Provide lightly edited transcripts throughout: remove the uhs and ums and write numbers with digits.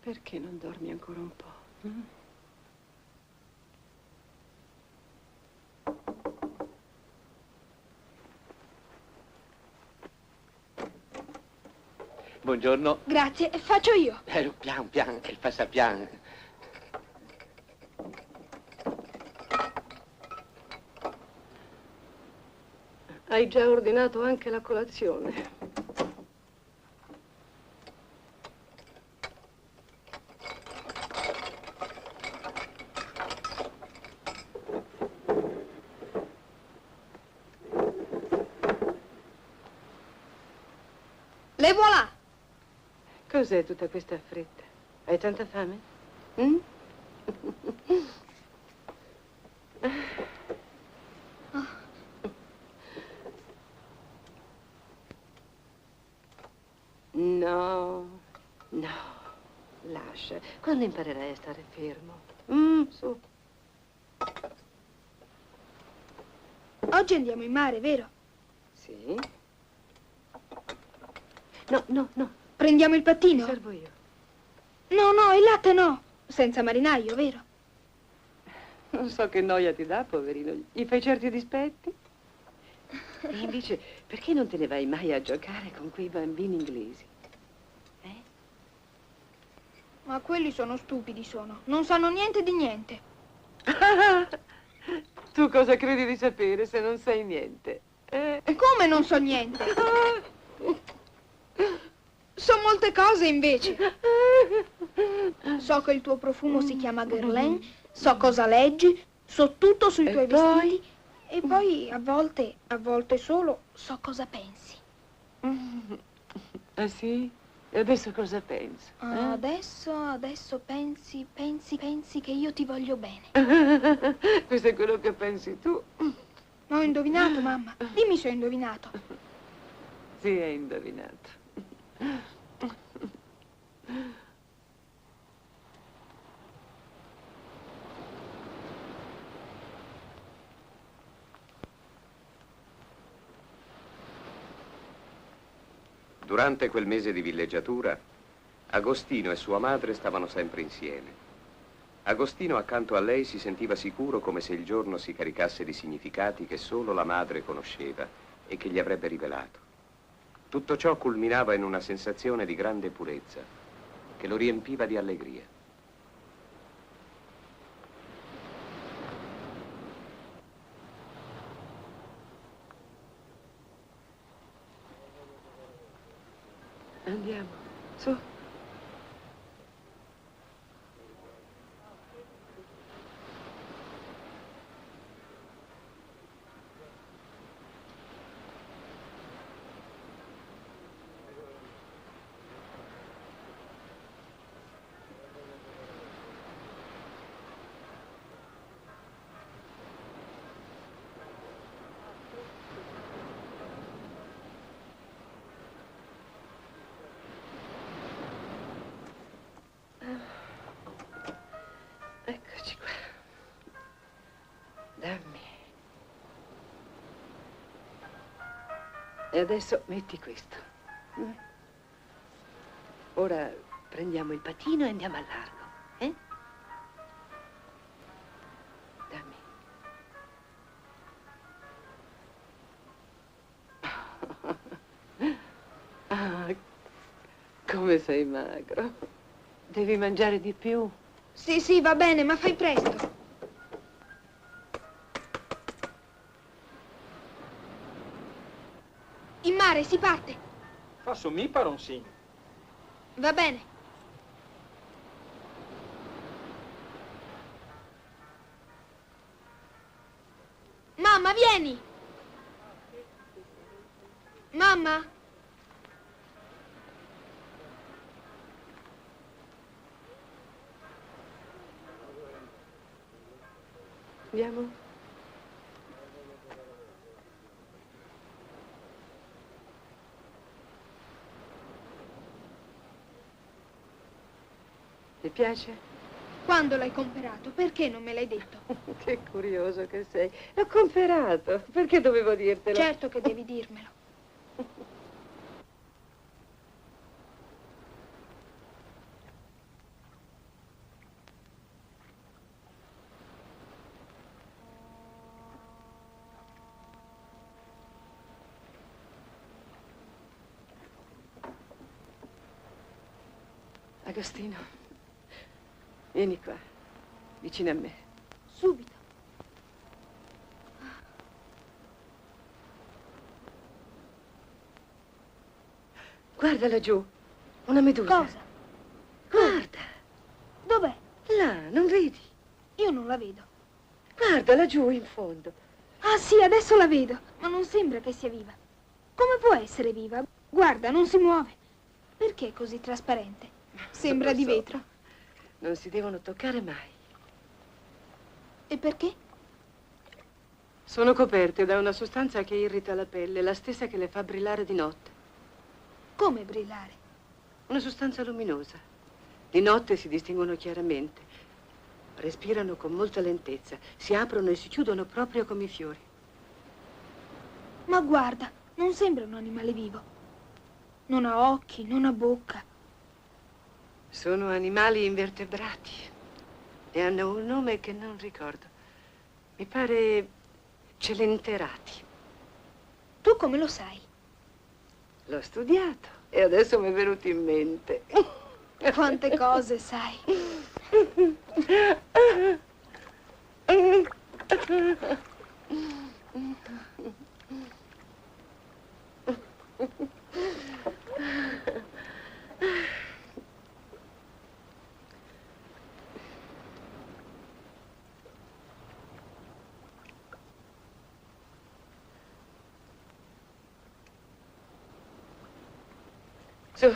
Perché non dormi ancora un po'? Buongiorno. Grazie, faccio io. Pian pian, il passapian. Hai già ordinato anche la colazione. Le voilà! Cos'è tutta questa fretta? Hai tanta fame? Mm? No, no, lascia. Quando imparerai a stare fermo? Su. Oggi andiamo in mare, vero? Sì. No, no, no. Prendiamo il Ti pattino? servo io. No, no, il latte no. Senza marinaio, vero? Non so che noia ti dà, poverino. Gli fai certi dispetti? E invece, perché non te ne vai mai a giocare con quei bambini inglesi? Ma quelli sono stupidi, sono. Non sanno niente di niente. Tu cosa credi di sapere se non sai niente? Come non so niente? So molte cose, invece. So che il tuo profumo si chiama Guerlain, so cosa leggi, so tutto sui tuoi vestiti. E poi, a volte solo, so cosa pensi. Ah, sì? E adesso cosa penso? Adesso pensi che io ti voglio bene. Questo è quello che pensi tu. Ho indovinato, mamma. Dimmi se ho indovinato. Sì, hai indovinato. Durante quel mese di villeggiatura, Agostino e sua madre stavano sempre insieme. Agostino accanto a lei si sentiva sicuro come se il giorno si caricasse di significati che solo la madre conosceva e che gli avrebbe rivelato. Tutto ciò culminava in una sensazione di grande purezza che lo riempiva di allegria. Andiamo, su. Eccoci qua. Dammi. E adesso metti questo. Ora prendiamo il patino e andiamo al largo, eh? Dammi. Ah, come sei magro. Devi mangiare di più. Sì, va bene, ma fai presto. In mare, si parte. Posso mi paron sì. Va bene. Mamma, vieni. Mamma? Andiamo? Ti piace? Quando l'hai comprato? Perché non me l'hai detto? Che curioso che sei. L'ho comprato. Perché dovevo dirtelo? Certo che devi dirmelo. Agostino, vieni qua, vicino a me. Subito. Guarda laggiù, una medusa. Cosa? Guarda, Dov'è? là, non vedi? Io non la vedo. Guarda laggiù in fondo. Ah sì, adesso la vedo, ma non sembra che sia viva. Come può essere viva? Guarda, non si muove. Perché è così trasparente? Sembra Non di so. vetro. Non si devono toccare mai. E perché? Sono coperte da una sostanza che irrita la pelle, la stessa che le fa brillare di notte. Come brillare? Una sostanza luminosa. Di notte si distinguono chiaramente. Respirano con molta lentezza. Si aprono e si chiudono proprio come i fiori. Ma guarda, non sembra un animale vivo. Non ha occhi, non ha bocca. Sono animali invertebrati e hanno un nome che non ricordo. Mi pare celenterati. Tu come lo sai? L'ho studiato e adesso mi è venuto in mente. Quante cose sai. Su.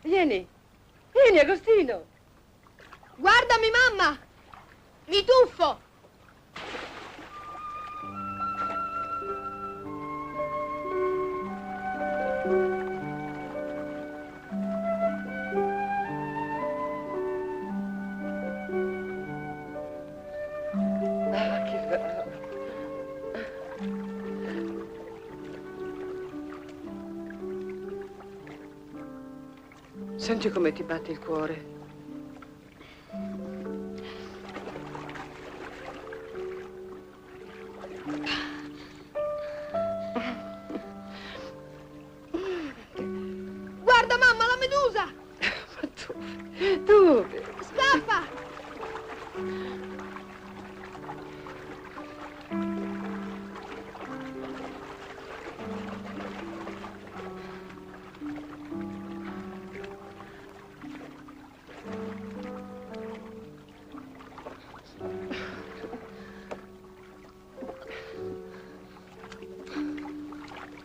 Vieni, vieni Agostino. Guardami, mamma! Mi tuffo! Ah, che bravo. Senti come ti batte il cuore. Guarda, mamma, la medusa! Ma dove? Dove? Scappa!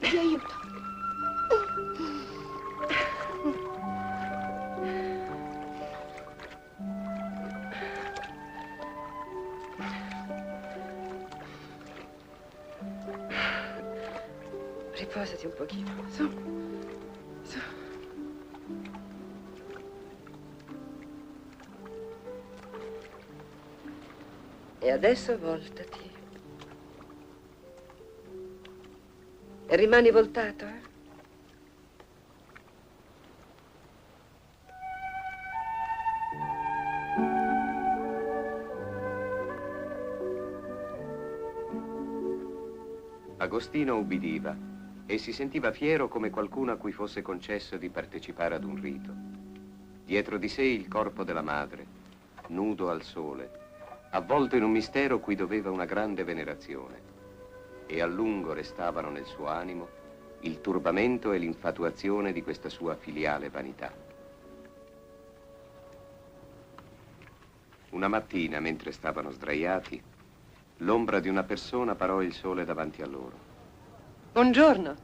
Ti aiuto. Riposati un pochino. Su. Su. E adesso voltati. E rimani voltato, eh? Agostino ubbidiva e si sentiva fiero come qualcuno a cui fosse concesso di partecipare ad un rito. Dietro di sé il corpo della madre, nudo al sole, avvolto in un mistero cui doveva una grande venerazione. E a lungo restavano nel suo animo il turbamento e l'infatuazione di questa sua filiale vanità. Una mattina, mentre stavano sdraiati, l'ombra di una persona parò il sole davanti a loro. Buongiorno.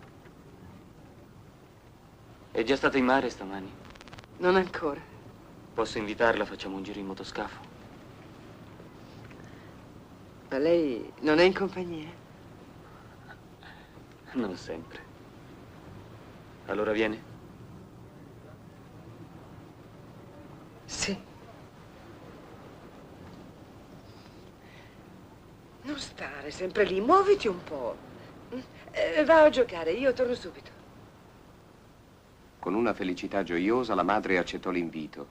È già stata in mare stamani? Non ancora. Posso invitarla, facciamo un giro in motoscafo? Ma lei non è in compagnia? Non sempre. Allora viene? Sì. Non stare sempre lì, muoviti un po'. Va a giocare, io torno subito. Con una felicità gioiosa la madre accettò l'invito,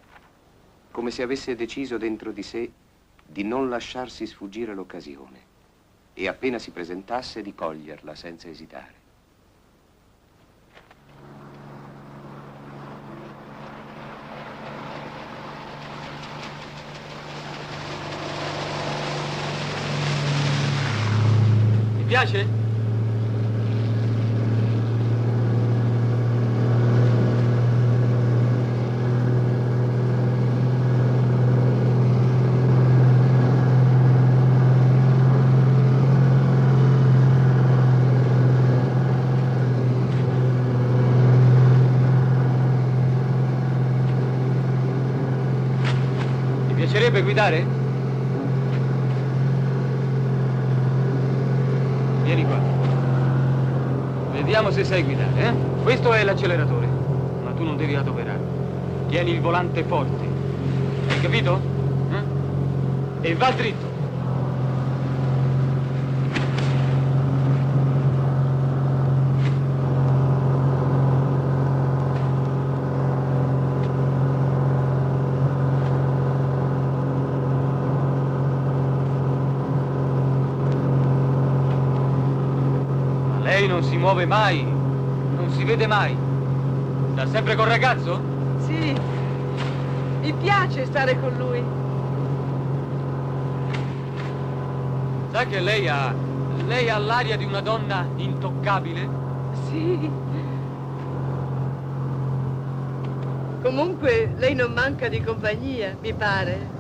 come se avesse deciso dentro di sé di non lasciarsi sfuggire l'occasione e appena si presentasse di coglierla senza esitare. Ti piace? Ti piacerebbe guidare? Vieni qua. Vediamo se sai guidare, eh? Questo è l'acceleratore, ma tu non devi adoperare. Tieni il volante forte. Hai capito? E va dritto. Lei non si muove mai, non si vede mai. Sta sempre col ragazzo? Sì, mi piace stare con lui. Sa che lei ha l'aria di una donna intoccabile? Sì. Comunque, lei non manca di compagnia, mi pare.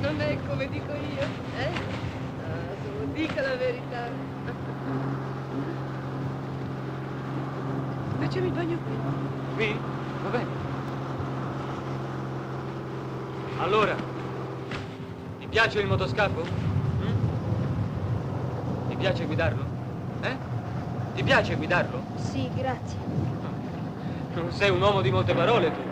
Non è come dico io, eh? Ah, tu dica la verità. Facciamo il bagno qui. Qui? Va bene. Allora, ti piace il motoscafo? Ti piace guidarlo? Eh? Ti piace guidarlo? Sì, grazie. Non sei un uomo di molte parole, tu.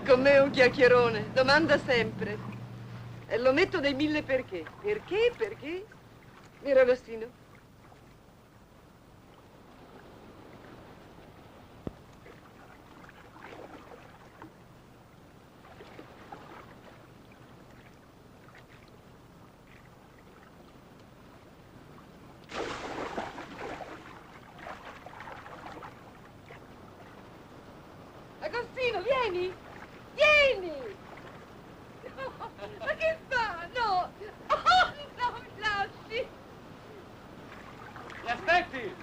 Con me è un chiacchierone, domanda sempre. E lo metto dei 1000 perché. Perché? Perché? Vero Agostino? Agostino, vieni! Vieni! Ma che fa? No! Oh, no, mi lasci! Mi aspetti?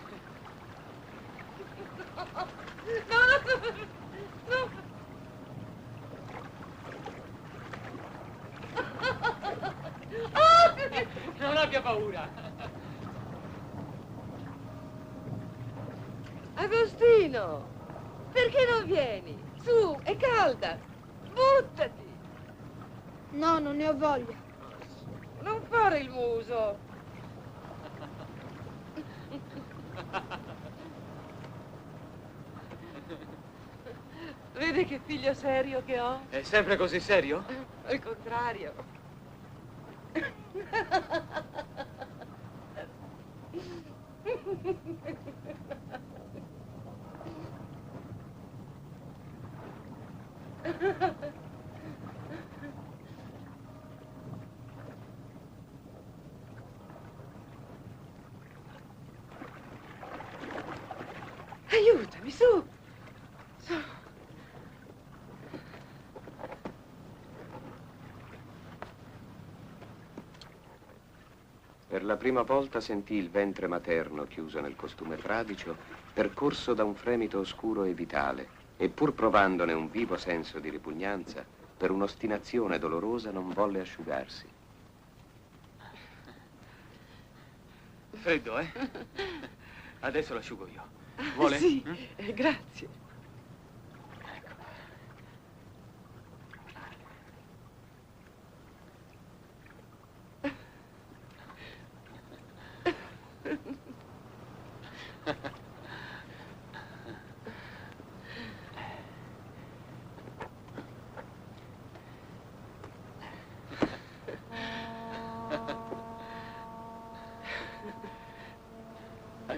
No! No! Non abbia paura. Agostino! Perché non vieni? Su, è calda! Buttati! No, non ne ho voglia. Non fare il muso! Vedi che figlio serio che ho? È sempre così serio? Al contrario. Aiutami, su! Su! Per la prima volta sentì il ventre materno chiuso nel costume fradicio, percorso da un fremito oscuro e vitale, e pur provandone un vivo senso di ripugnanza, per un'ostinazione dolorosa non volle asciugarsi. Freddo, eh? Adesso l'asciugo io. Vuole? Sì, grazie.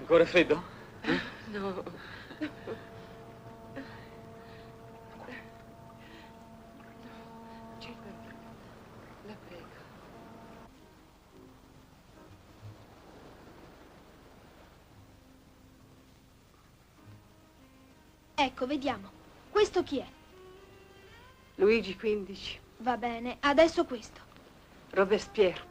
Ancora freddo? No. Gilbert, la prego. Ecco, vediamo. Questo chi è? Luigi XV, Va bene, adesso questo. Robespierre.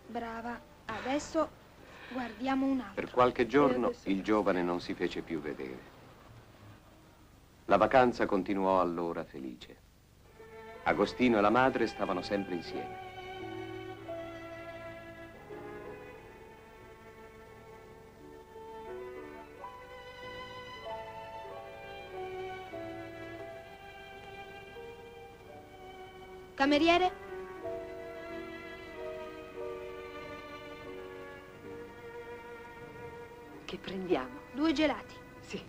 Brava. Adesso guardiamo un altro. Per qualche giorno il giovane non si fece più vedere. La vacanza continuò allora felice. Agostino e la madre stavano sempre insieme. Cameriere? Che prendiamo? 2 gelati. Sì.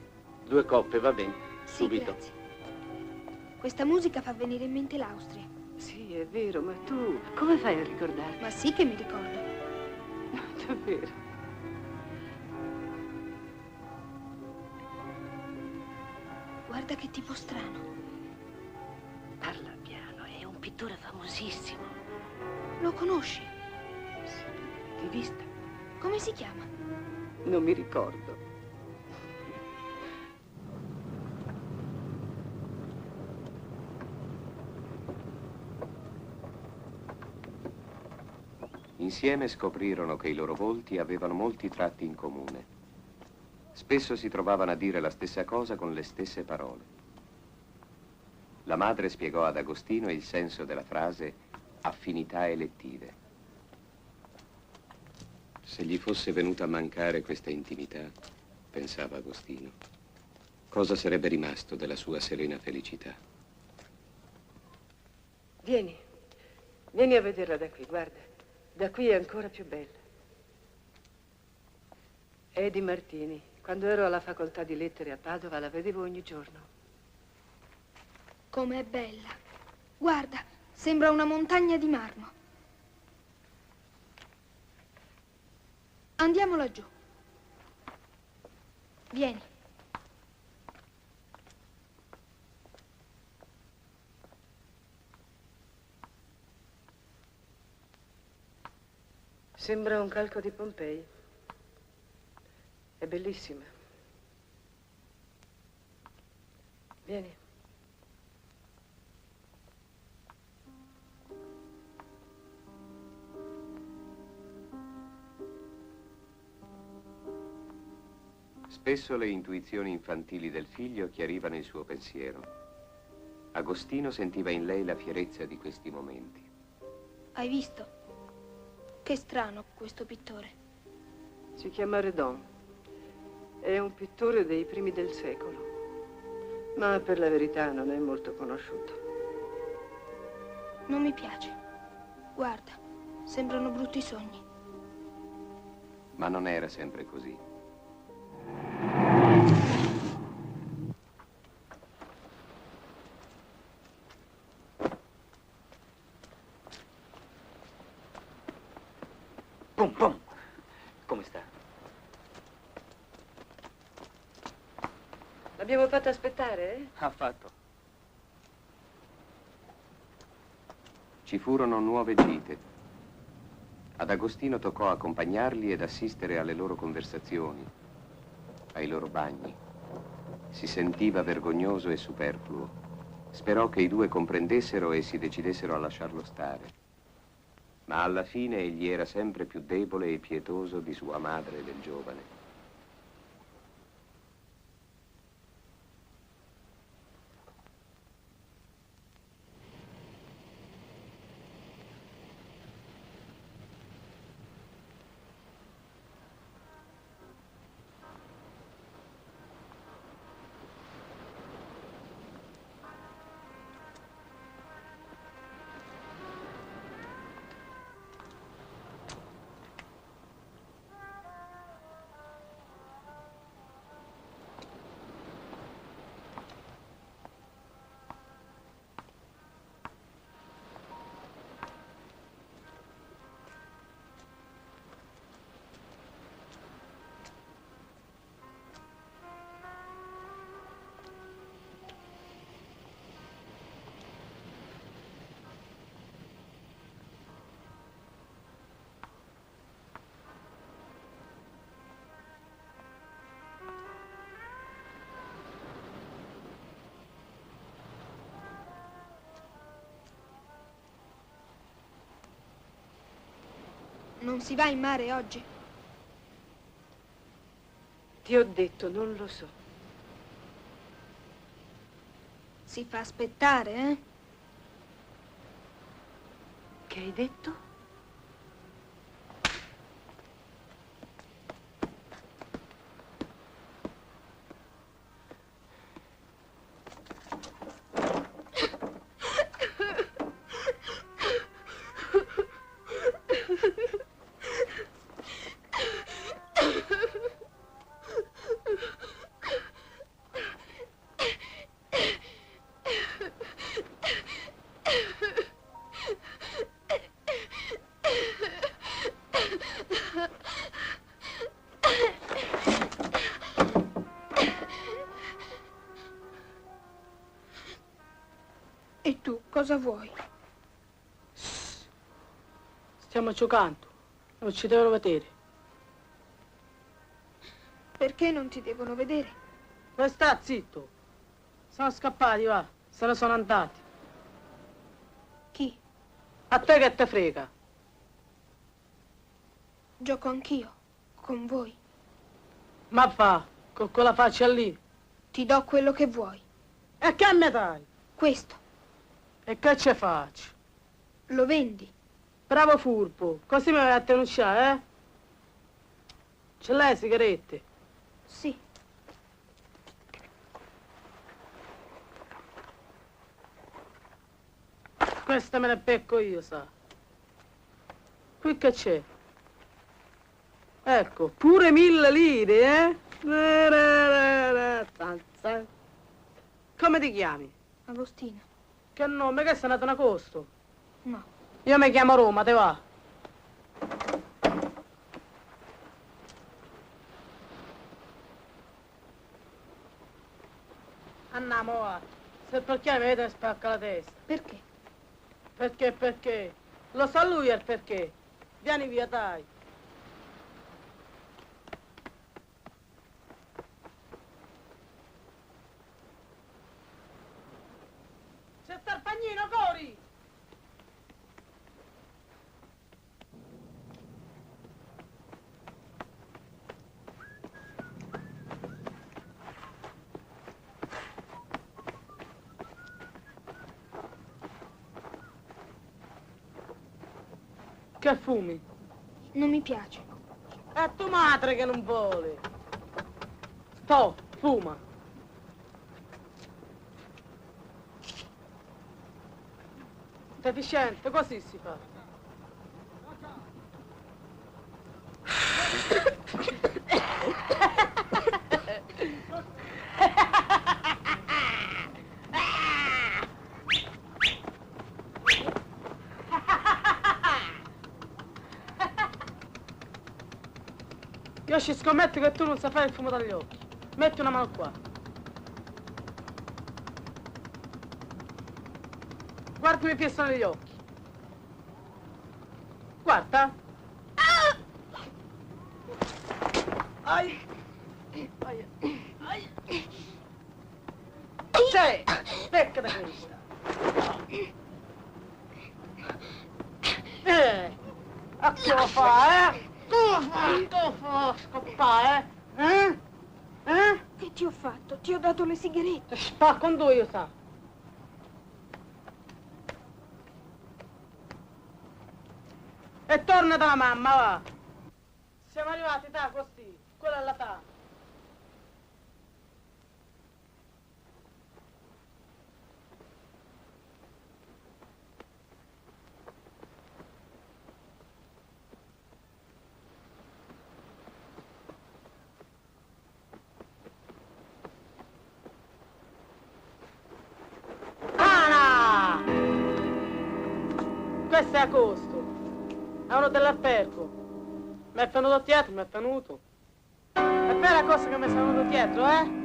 2 coppe, va bene. Sì, Subito. grazie. Questa musica fa venire in mente l'Austria. Sì, è vero, ma tu come fai a ricordarti? Ma sì che mi ricordo. Davvero? Guarda che tipo strano. Parla piano, è un pittore famosissimo. Lo conosci? Sì, di vista. Come si chiama? Non mi ricordo. Insieme scoprirono che i loro volti avevano molti tratti in comune. Spesso si trovavano a dire la stessa cosa con le stesse parole. La madre spiegò ad Agostino il senso della frase affinità elettive. Se gli fosse venuta a mancare questa intimità, pensava Agostino, cosa sarebbe rimasto della sua serena felicità? Vieni, vieni a vederla da qui, guarda. Da qui è ancora più bella. È di Martini. Quando ero alla facoltà di lettere a Padova la vedevo ogni giorno. Com'è bella. Guarda, sembra una montagna di marmo. Andiamo laggiù. Vieni. Sembra un calco di Pompei. È bellissima. Vieni. Spesso le intuizioni infantili del figlio chiarivano il suo pensiero. Agostino sentiva in lei la fierezza di questi momenti. Hai visto? Che strano questo pittore. Si chiama Redon. È un pittore dei primi del secolo. Ma per la verità non è molto conosciuto. Non mi piace. Guarda, sembrano brutti sogni. Ma non era sempre così. Pum, pum. Come sta? L'abbiamo fatto aspettare, eh? Affatto. Ci furono nuove gite. Ad Agostino toccò accompagnarli ed assistere alle loro conversazioni, ai loro bagni. Si sentiva vergognoso e superfluo. Sperò che i due comprendessero e si decidessero a lasciarlo stare. Ma alla fine egli era sempre più debole e pietoso di sua madre e del giovane. Non si va in mare oggi? Ti ho detto, non lo so. Si fa aspettare, eh? Che hai detto? E tu cosa vuoi? Stiamo giocando, non ci devono vedere. Perché non ti devono vedere? Ma sta zitto. Sono scappati, va. Se ne sono andati. Chi? A te che te frega? Gioco anch'io, con voi. Ma va, con quella faccia lì. Ti do quello che vuoi. E che me dai? Questo, E che ce faccio? lo vendi. Bravo furbo, così mi vai a tenucciare, eh? Ce l'hai sigarette? Sì. Questa me ne becco io, sa. Qui che c'è? Ecco, pure 1000 lire, eh? Come ti chiami? Agostina. Che nome, che sei nato in agosto? No. Io mi chiamo Roma, te va? Andiamo, va. Se perché mi vede spacca la testa. Perché? Perché? Lo sa lui il perché. Vieni via, dai. C'è sta il pagnino, corri! Che fumi? Non mi piace. È tua madre che non vuole. Sto, fuma. Deficiente, così si fa. Io ci scommetto che tu non sai fare il fumo dagli occhi. Metti una mano qua. Guardami fisso negli occhi. Guarda. Ai. Ai. Ai. C'è! Pecca da questa. A che lo fa, eh? Tu fa scappare, eh? Che ti ho fatto? Ti ho dato le sigarette. Spacco un io, sa. E torna dalla mamma, va. Siamo arrivati, ta, così. Quella è la ta. Ana! Questo è agosto. È uno dell'albergo. Mi è venuto dietro, mi è venuto. È vera cosa che mi sono venuto dietro, eh?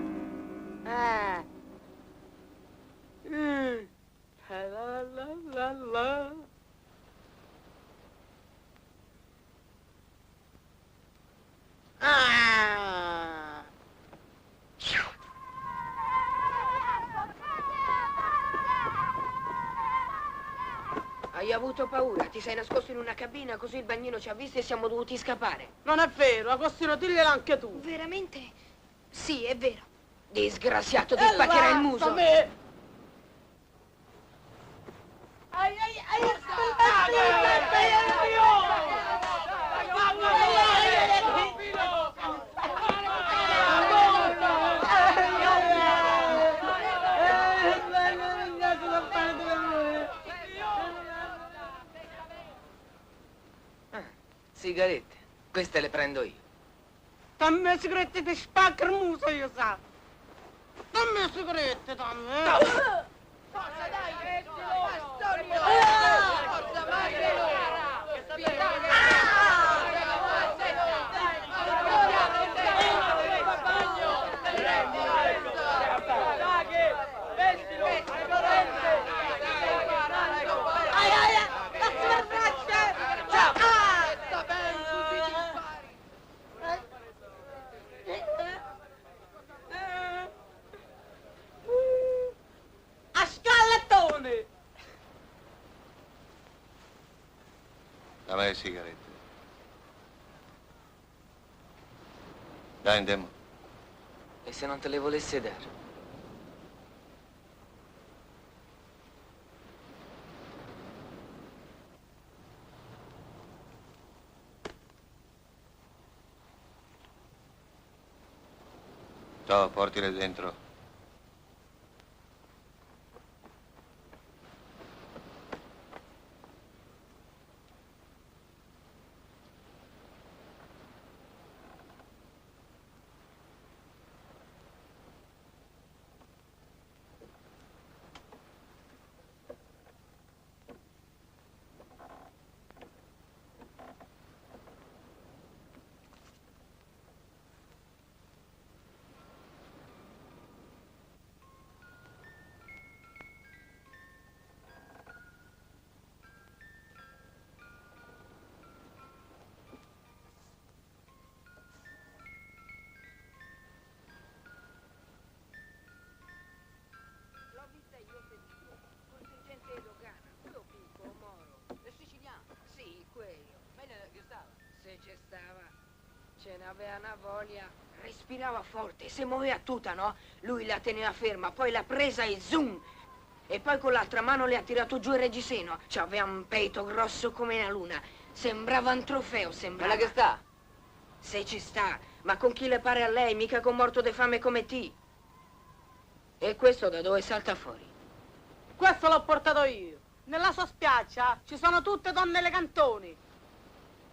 La la la la. Ah! Hai avuto paura, ti sei nascosto in una cabina, così il bagnino ci ha visti e siamo dovuti scappare. Non è vero, Agostino, diglielo anche tu. Veramente? Sì, è vero. Disgraziato, ti spaccherai il muso. Sigarette, queste le prendo io. Dammi le sigarette, ti spacca il muso, io sa. Dammi le sigarette, dammi. Forza, dai! Forza, vai! A scallettone! A me sigarette. Dai, andiamo. E se non te le volesse dare? No, portile dentro. Se c'è stava, ce n'aveva una voglia. Respirava forte, si muoveva tutta, no? Lui la teneva ferma, poi l'ha presa e zoom! E poi con l'altra mano le ha tirato giù il reggiseno. C'aveva un peito grosso come una luna. Sembrava un trofeo, sembrava. Quella che sta? Se ci sta, ma con chi le pare a lei, mica con morto di fame come te. E questo da dove salta fuori? Questo l'ho portato io. Nella sua spiaggia ci sono tutte donne elegantoni.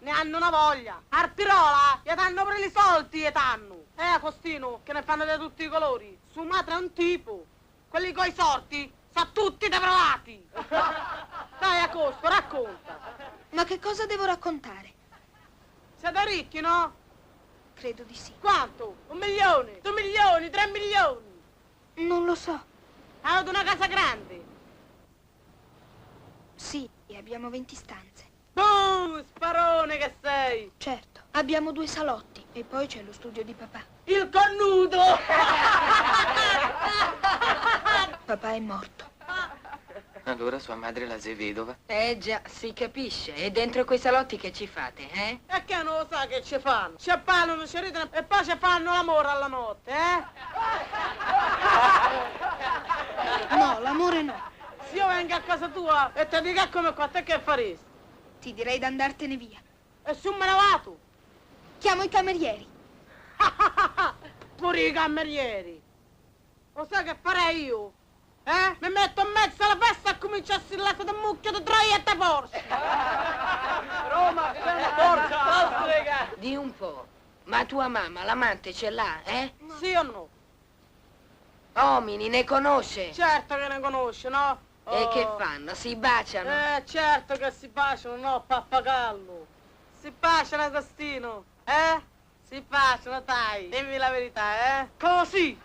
Ne hanno una voglia. Arpirola, gli danno pure i soldi, gli danno. Agostino, che ne fanno di tutti i colori. Sua madre è un tipo. Quelli coi sorti sono tutti depravati. Dai, Agosto, racconta. Ma che cosa devo raccontare? Siete ricchi, no? Credo di sì. Quanto? 1 milione, 2 milioni, 3 milioni. Non lo so. Avete una casa grande? Sì, abbiamo 20 stanze. Sparone che sei! Certo, abbiamo 2 salotti e poi c'è lo studio di papà. Il cornuto! Papà è morto. Allora sua madre la sei vedova? Già, si capisce. E dentro quei salotti che ci fate, eh? E che non lo sa che ci fanno? Ci parlano, ci ridono e poi ci fanno l'amore alla notte, eh? No, l'amore no. Se io vengo a casa tua e ti dico come qua, te che faresti? Ti direi d'andartene via. E su me ne vado? Chiamo i camerieri. Pure i camerieri. Lo sai che farei io? Mi metto in mezzo alla festa e comincio a sillare da mucchio di troia e da forza. Roma, forza! Di un po'. Ma tua mamma, l'amante ce l'ha, eh? Sì o no? Uomini, ne conosce? Certo che ne conosce, no? E che fanno? Si baciano? Certo che si baciano, no, pappagallo. Si baciano, Agostino, eh? Si baciano, dai. Dimmi la verità, eh? Così.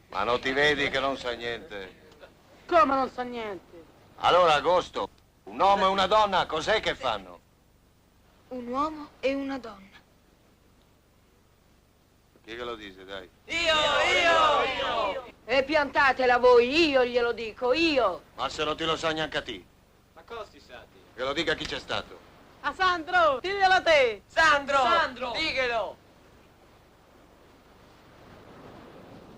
Ma non ti vedi che non sa niente? Come non sa niente? Allora, Agosto, un uomo e una donna, cos'è che fanno? Un uomo e una donna. Chi che lo dice, dai? Io! E piantatela voi, io glielo dico, io! Ma se non ti lo sa neanche a te. Ma cosa ti sa? Che lo dica chi c'è stato. A Sandro, diglielo a te. Sandro! Diglielo!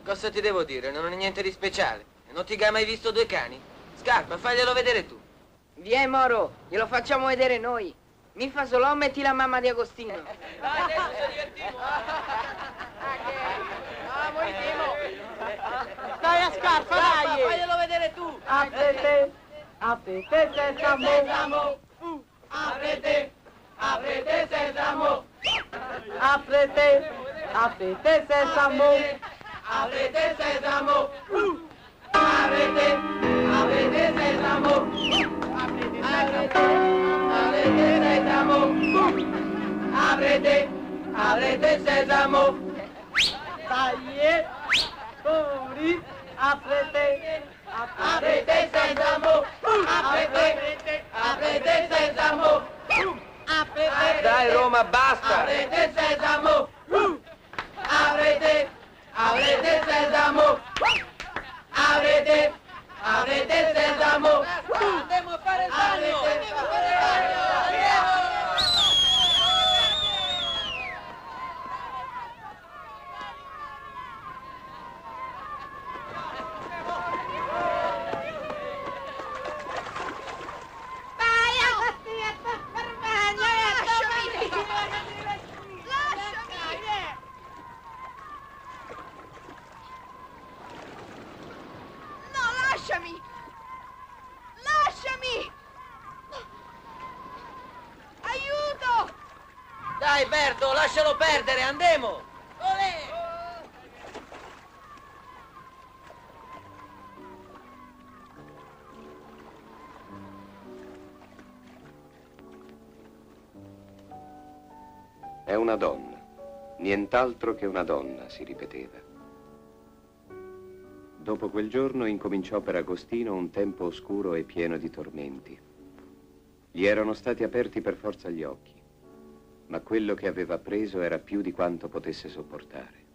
Cosa ti devo dire? Non è niente di speciale. Non ti hai mai visto due cani? Scarpa, faglielo vedere tu. Vieni, Moro, glielo facciamo vedere noi. Mi fa solo, metti la mamma di Agostino. Dai, adesso ci divertiamo. Dai a scarpa, dai. Faglielo vedere tu. Aprete sesamo. Aprete sesamo. Aprete sesamo. Aprete sesamo. Aprete sesamo. Aprete sesamo. Dai, fuori. Aprete sesamo. Aprete sesamo. Dai, Roma, basta. Aprete sesamo. Aprete sesamo. Aprete sesamo. Andiamo a fare il bagno. Lasciami! Aiuto! Dai, Berto, lascialo perdere, andiamo. È una donna, nient'altro che una donna, si ripeteva. Dopo quel giorno incominciò per Agostino un tempo oscuro e pieno di tormenti. Gli erano stati aperti per forza gli occhi, ma quello che aveva preso era più di quanto potesse sopportare.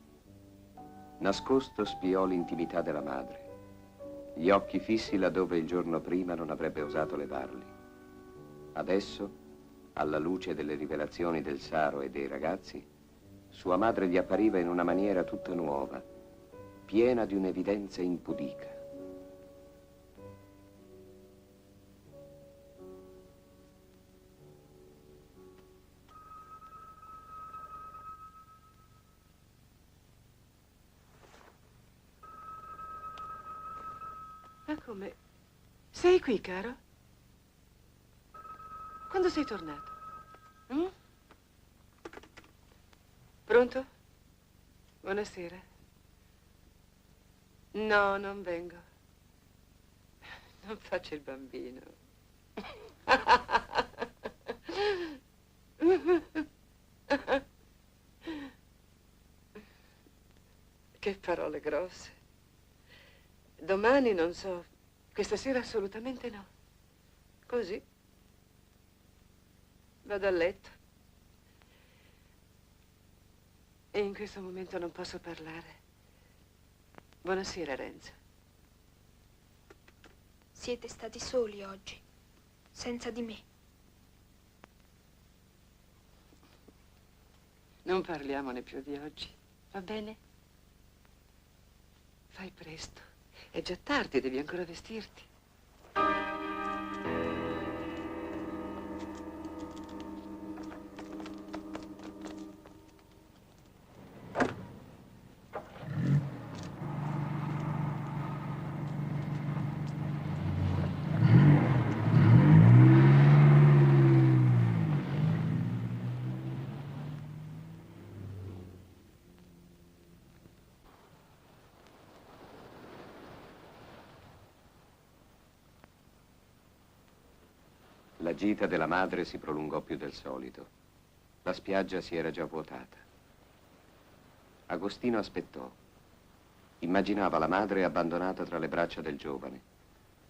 Nascosto spiò l'intimità della madre, gli occhi fissi laddove il giorno prima non avrebbe osato levarli. Adesso, alla luce delle rivelazioni del Saro e dei ragazzi, sua madre gli appariva in una maniera tutta nuova, piena di un'evidenza impudica. Ma come? Sei qui, caro? Quando sei tornato? Mm? Pronto? Buonasera. No, non vengo. Non faccio il bambino. Che parole grosse. Domani non so. Questa sera assolutamente no. Così. Vado a letto. E in questo momento non posso parlare. Buonasera, Renzo. Siete stati soli oggi, senza di me. Non parliamone più di oggi, va bene? Fai presto. È già tardi, devi ancora vestirti. La gita della madre si prolungò più del solito. La spiaggia si era già vuotata. Agostino aspettò. Immaginava la madre abbandonata tra le braccia del giovane,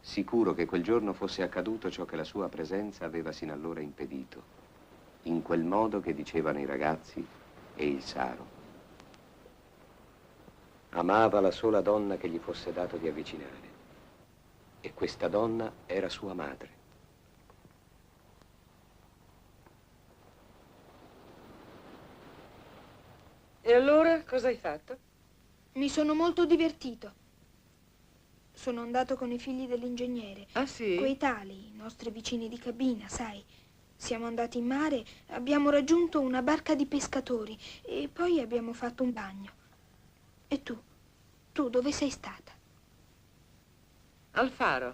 sicuro che quel giorno fosse accaduto ciò che la sua presenza aveva sino allora impedito, in quel modo che dicevano i ragazzi e il Saro. amava la sola donna che gli fosse dato di avvicinare. E questa donna era sua madre. E allora cosa hai fatto? Mi sono molto divertito. Sono andato con i figli dell'ingegnere. Ah, sì? Quei tali, i nostri vicini di cabina, sai. Siamo andati in mare, abbiamo raggiunto una barca di pescatori e poi abbiamo fatto un bagno. E tu? Tu dove sei stata? Al faro.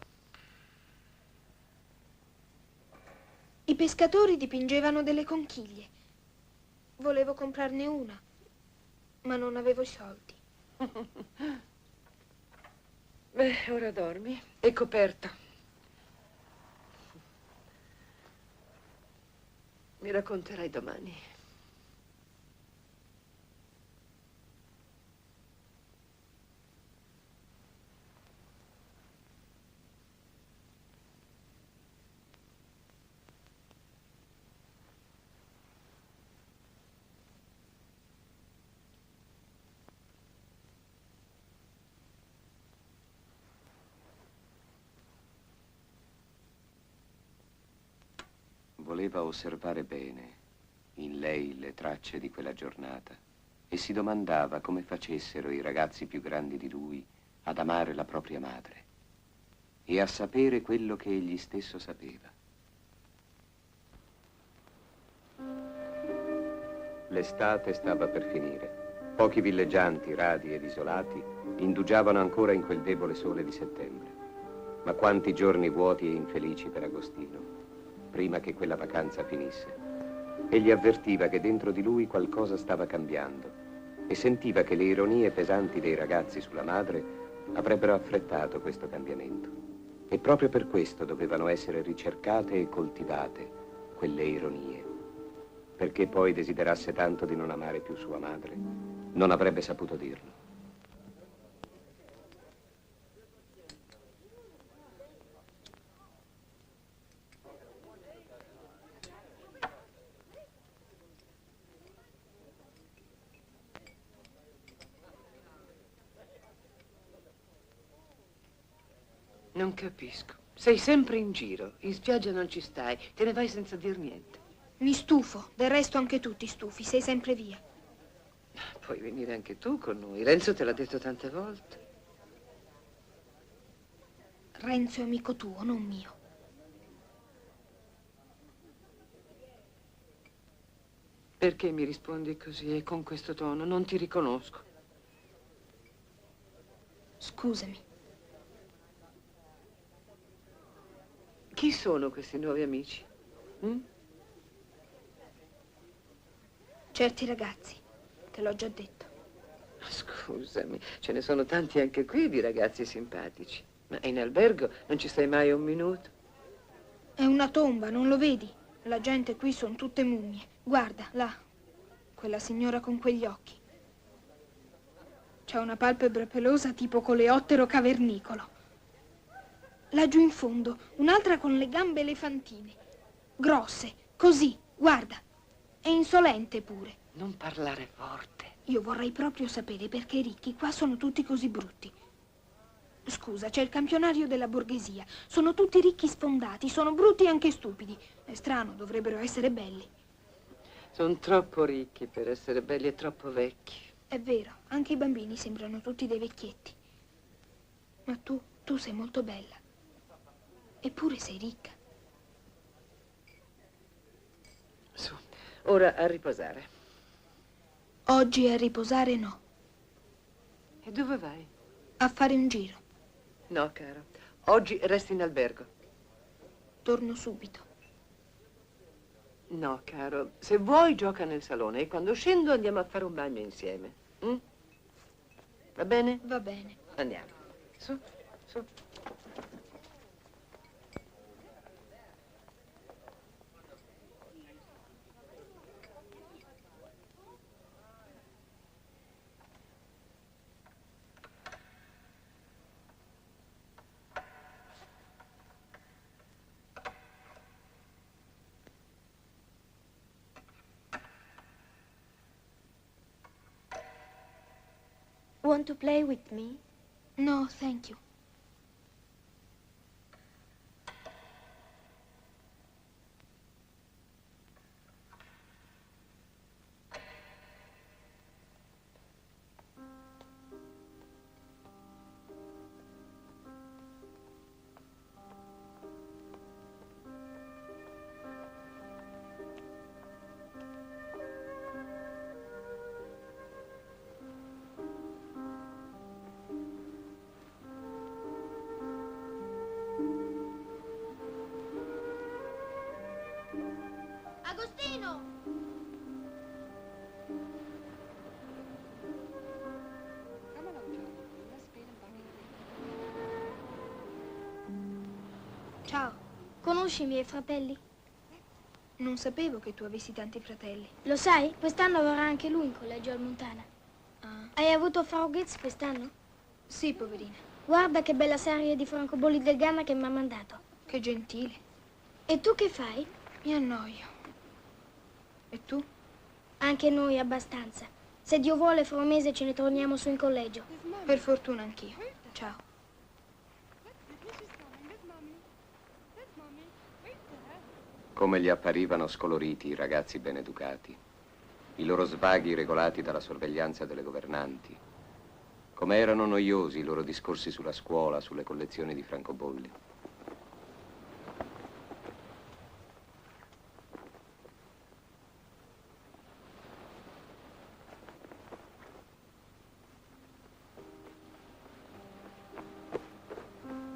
I pescatori dipingevano delle conchiglie. Volevo comprarne una, ma non avevo i soldi. Beh, ora dormi. È coperta. Mi racconterai domani. Voleva osservare bene in lei le tracce di quella giornata e si domandava come facessero i ragazzi più grandi di lui ad amare la propria madre e a sapere quello che egli stesso sapeva. L'estate stava per finire. Pochi villeggianti, radi ed isolati, indugiavano ancora in quel debole sole di settembre. Ma quanti giorni vuoti e infelici per Agostino, prima che quella vacanza finisse. Egli avvertiva che dentro di lui qualcosa stava cambiando e sentiva che le ironie pesanti dei ragazzi sulla madre avrebbero affrettato questo cambiamento. E proprio per questo dovevano essere ricercate e coltivate quelle ironie. Perché poi desiderasse tanto di non amare più sua madre, non avrebbe saputo dirlo. Non capisco. Sei sempre in giro. In spiaggia non ci stai. Te ne vai senza dir niente. Mi stufo. Del resto anche tu ti stufi. Sei sempre via. Puoi venire anche tu con noi. Renzo te l'ha detto tante volte. Renzo è amico tuo, non mio. Perché mi rispondi così e con questo tono? Non ti riconosco. Scusami. Chi sono questi nuovi amici? Certi ragazzi, te l'ho già detto. Scusami, ce ne sono tanti anche qui di ragazzi simpatici. Ma in albergo non ci stai mai un minuto? È una tomba, non lo vedi? La gente qui sono tutte mummie. Guarda, là, quella signora con quegli occhi. C'ha una palpebra pelosa tipo coleottero cavernicolo. Laggiù in fondo, un'altra con le gambe elefantine. Grosse, così, guarda. È insolente pure. Non parlare forte. Io vorrei proprio sapere perché i ricchi qua sono tutti così brutti. Scusa, c'è il campionario della borghesia. Sono tutti ricchi sfondati, sono brutti e anche stupidi. È strano, dovrebbero essere belli. Sono troppo ricchi per essere belli e troppo vecchi. È vero, anche i bambini sembrano tutti dei vecchietti. Ma tu sei molto bella. Eppure sei ricca. Su, ora a riposare. Oggi a riposare no. E dove vai? A fare un giro. No, caro. Oggi resti in albergo. Torno subito. No, caro. Se vuoi, gioca nel salone e quando scendo andiamo a fare un bagno insieme. Va bene? Va bene. Andiamo. Su, su. want to play with me? No, thank you. Agostino! Ciao. Conosci i miei fratelli? Non sapevo che tu avessi tanti fratelli. Lo sai? Quest'anno vorrà anche lui in collegio al Montana. Ah. Hai avuto Frau Goetz quest'anno? Sì, poverina. Guarda che bella serie di francobolli del Ghana che mi ha mandato. Che gentile. E tu che fai? Mi annoio. E tu? Anche noi abbastanza. Se Dio vuole, fra un mese ce ne torniamo su in collegio. Per fortuna anch'io. Ciao. Come gli apparivano scoloriti i ragazzi ben educati, i loro svaghi regolati dalla sorveglianza delle governanti, come erano noiosi i loro discorsi sulla scuola, sulle collezioni di francobolli.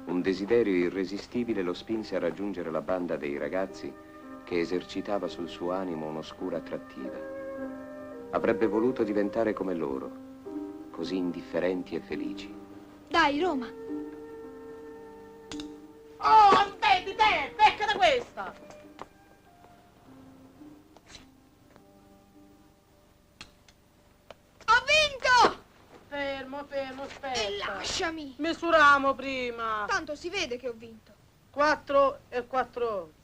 Un desiderio irresistibile lo spinse a raggiungere la banda dei ragazzi che esercitava sul suo animo un'oscura attrattiva. Avrebbe voluto diventare come loro, così indifferenti e felici. Dai, Roma! Oh, aspetti te! Becca da questa! Ho vinto! Fermo, aspetta. E lasciami! Misuriamo prima. Tanto si vede che ho vinto. 4 e 4, 8.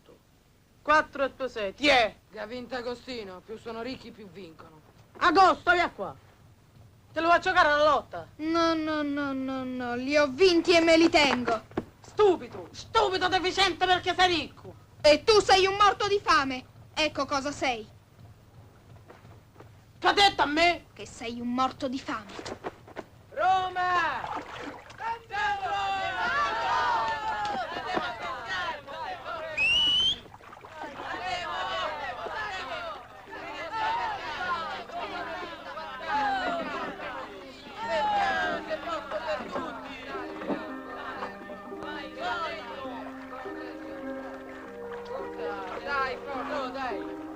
4 e 2, 6. Ti è? Che ha vinto Agostino. Più sono ricchi, più vincono. Agosto, via qua. Te lo faccio giocare alla lotta. No, li ho vinti e me li tengo. Stupido deficiente perché sei ricco. E tu sei un morto di fame. Ecco cosa sei. Che ha detto a me? Che sei un morto di fame. Roma!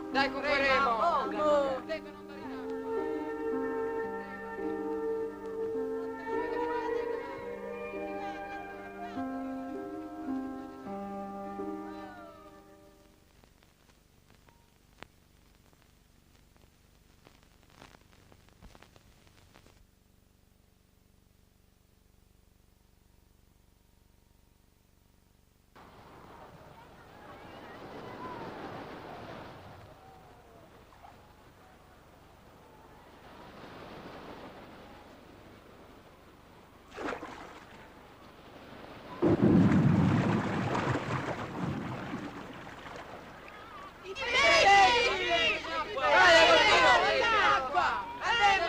Dai, conqueremo!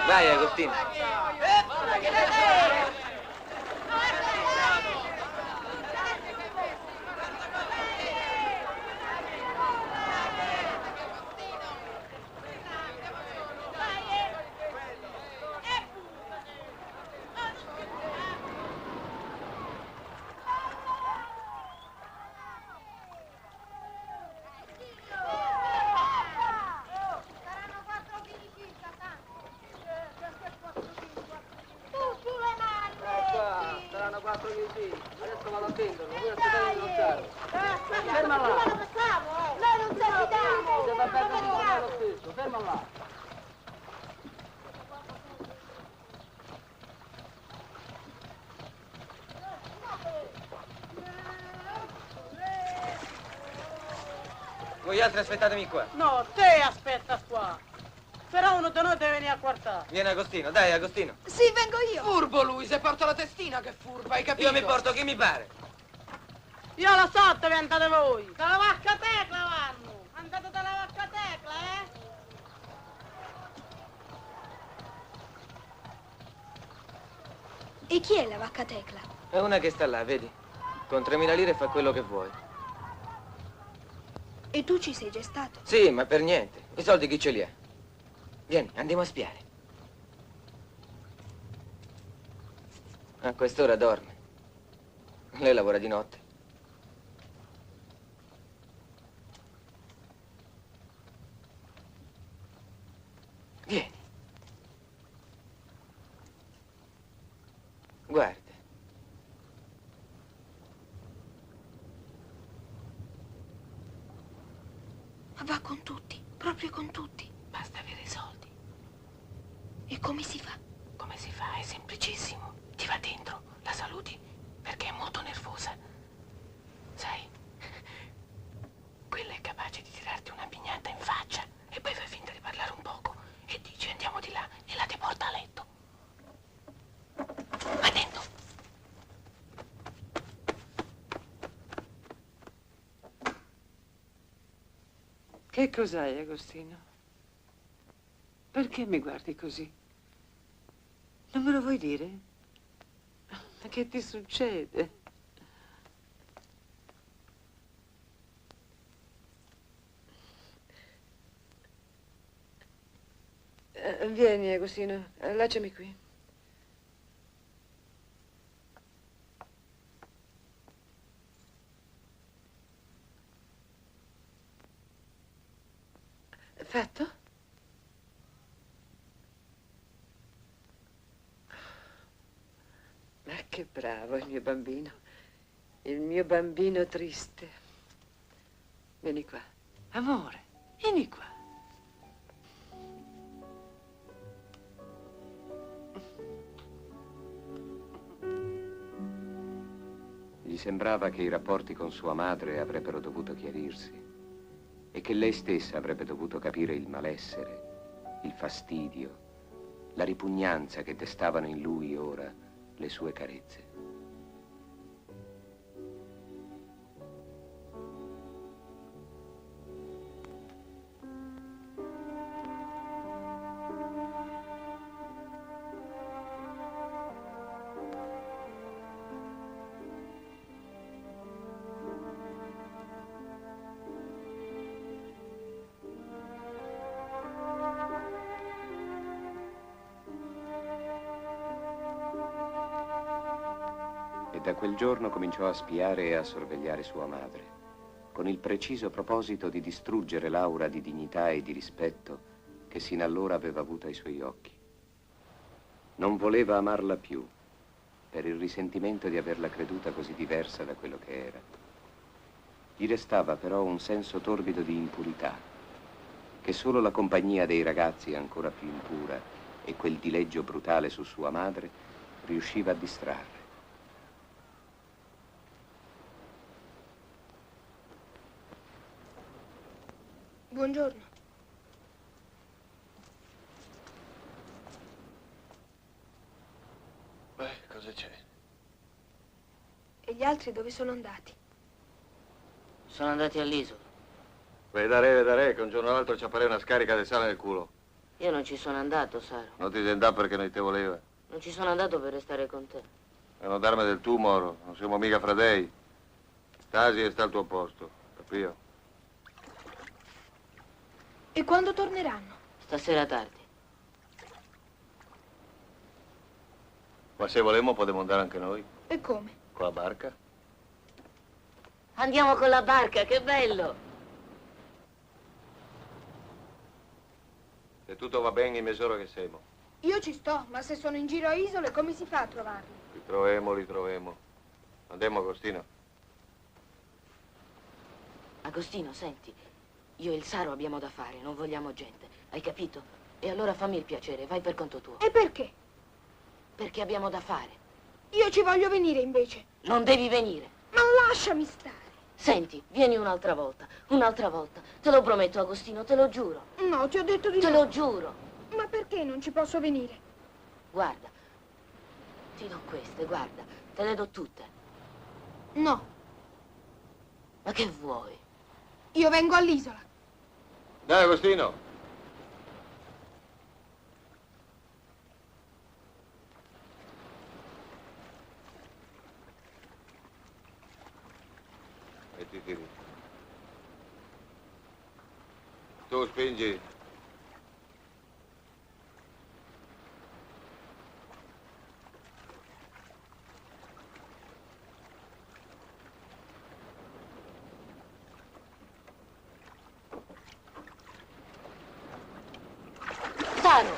Vai, Agostino. Adesso vado a venderlo, voi aspettate di lottare. Ferma là! Noi non ci fidiamo! Se va bene lo stesso, ferma là. Voi altri aspettatemi qua. No, te aspetta qua. Però uno di noi deve venire a quartare. Vieni Agostino, dai Agostino. Sì, vengo io. Furbo lui, se porta la testina che furba, hai capito? Io mi porto chi mi pare. Io lo so dove andate voi. Dalla vacca Tecla vanno. Andate dalla vacca Tecla, E chi è la vacca Tecla? È una che sta là, vedi? Con 3.000 lire fa quello che vuoi. E tu ci sei già stato? Sì, ma per niente. I soldi chi ce li ha? Vieni, andiamo a spiare. A quest'ora dorme. Lei lavora di notte. Vieni. Guarda. Ma va con tutti, proprio con tutti. Basta avere i soldi. E come si fa? Come si fa? È semplicissimo. Ti va dentro, la saluti, perché è molto nervosa. Sai, quella è capace di tirarti una pignata in faccia e poi fai finta di parlare un poco e dici andiamo di là e la ti porta a letto. Va dentro. Che cos'hai, Agostino? Perché mi guardi così? Non me lo vuoi dire? Ma che ti succede? Vieni, Agostino, lasciami qui. Fatto? Ma che bravo il mio bambino triste. Vieni qua, amore, vieni qua. Gli sembrava che i rapporti con sua madre avrebbero dovuto chiarirsi e che lei stessa avrebbe dovuto capire il malessere, il fastidio, la ripugnanza che destavano in lui ora le sue carezze. E da quel giorno cominciò a spiare e a sorvegliare sua madre, con il preciso proposito di distruggere l'aura di dignità e di rispetto che sino allora aveva avuto ai suoi occhi. Non voleva amarla più, per il risentimento di averla creduta così diversa da quello che era. Gli restava però un senso torbido di impurità, che solo la compagnia dei ragazzi ancora più impura e quel dileggio brutale su sua madre riusciva a distrarre. Buongiorno. Beh, cosa c'è? E gli altri dove sono andati? Sono andati all'isola. Vedere, che un giorno o l'altro ci appare una scarica di sale nel culo. Io non ci sono andato, Saro. Non ti andare perché non te voleva. Non ci sono andato per restare con te. E non darmi del tumor, non siamo mica fradei. Stasi e sta al tuo posto, capito? E quando torneranno? Stasera tardi. Ma se volemo potremmo andare anche noi, E come? con la barca. Andiamo con la barca, che bello! Se tutto va bene, in mezz'ora che siamo. Io ci sto, ma se sono in giro a isole, come si fa a trovarli? Li troviamo. Andiamo, Agostino. Agostino, senti, io e il Saro abbiamo da fare, non vogliamo gente, hai capito? E allora fammi il piacere, vai per conto tuo. E perché? Perché abbiamo da fare. Io ci voglio venire invece. Non devi venire. Ma lasciami stare. Senti, vieni un'altra volta, te lo prometto, Agostino, te lo giuro. No, ti ho detto di Te no. lo giuro. Ma perché non ci posso venire? Guarda, ti do queste, guarda, te le do tutte. No, Ma che vuoi? io vengo all'isola. Dai, Agostino. Mettiti lì. Tu spingi. Saro!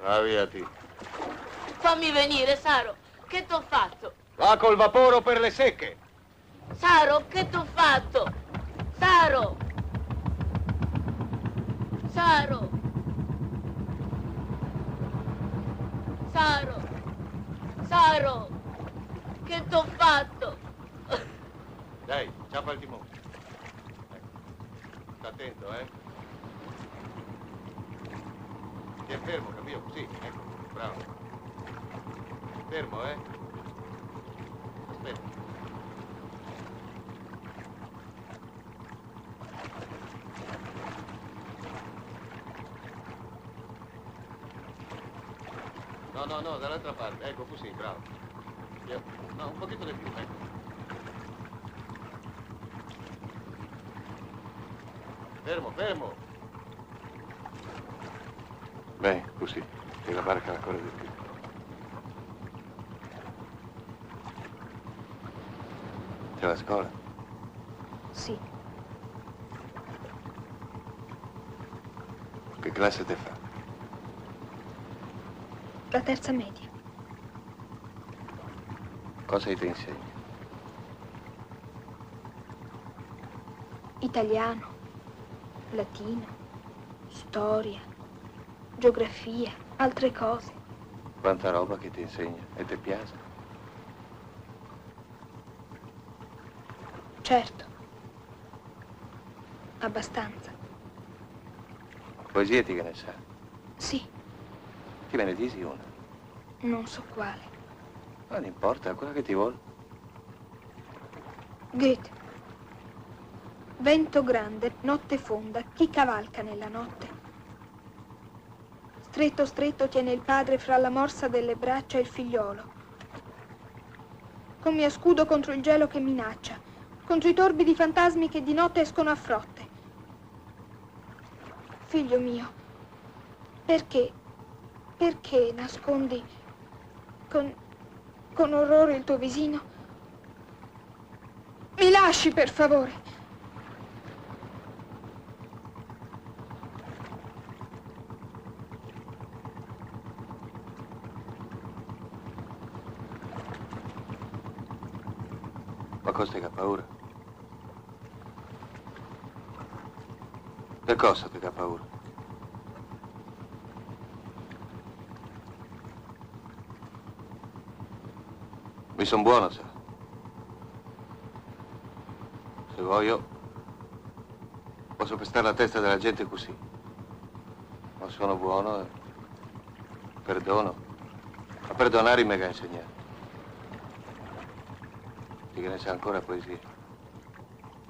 Avviati. Fammi venire, Saro. Che t'ho fatto? Va col vaporo per le secche. Saro, che t'ho fatto? Saro! Saro! Saro! Saro! Che t'ho fatto? Dai, ciappa il timone. Ecco. Sta attento, eh? Stia fermo, capito? Sì, ecco, bravo. Fermo, eh? Aspetta. No, dall'altra parte. Ecco, così, bravo. No, un pochino di più, ecco. Fermo. Bene, così. E la barca ancora di più. C'è la scuola? Sì, Che classe te fa? la terza media. Cosa ti insegna? Italiano, latino, storia, geografia, altre cose. Quanta roba che ti insegna. E ti piace? Certo. Abbastanza. Poesie ti che ne sa? Sì, Ti me ne dici una? non so quale. Non importa, quella che ti vuole. Goethe. Vento grande, notte fonda, chi cavalca nella notte? Stretto, stretto tiene il padre fra la morsa delle braccia e il figliolo. Con mio scudo contro il gelo che minaccia, contro i torbidi fantasmi che di notte escono a frotte. Figlio mio, perché nascondi con orrore il tuo visino? Mi lasci, per favore. Ma cosa ti ha paura? Che cosa ti ha paura? Mi son buono, sa. Se voglio, posso pestare la testa della gente così. Ma sono buono e perdono. A perdonare mi ha insegnato. Ti che ne sa ancora poesia?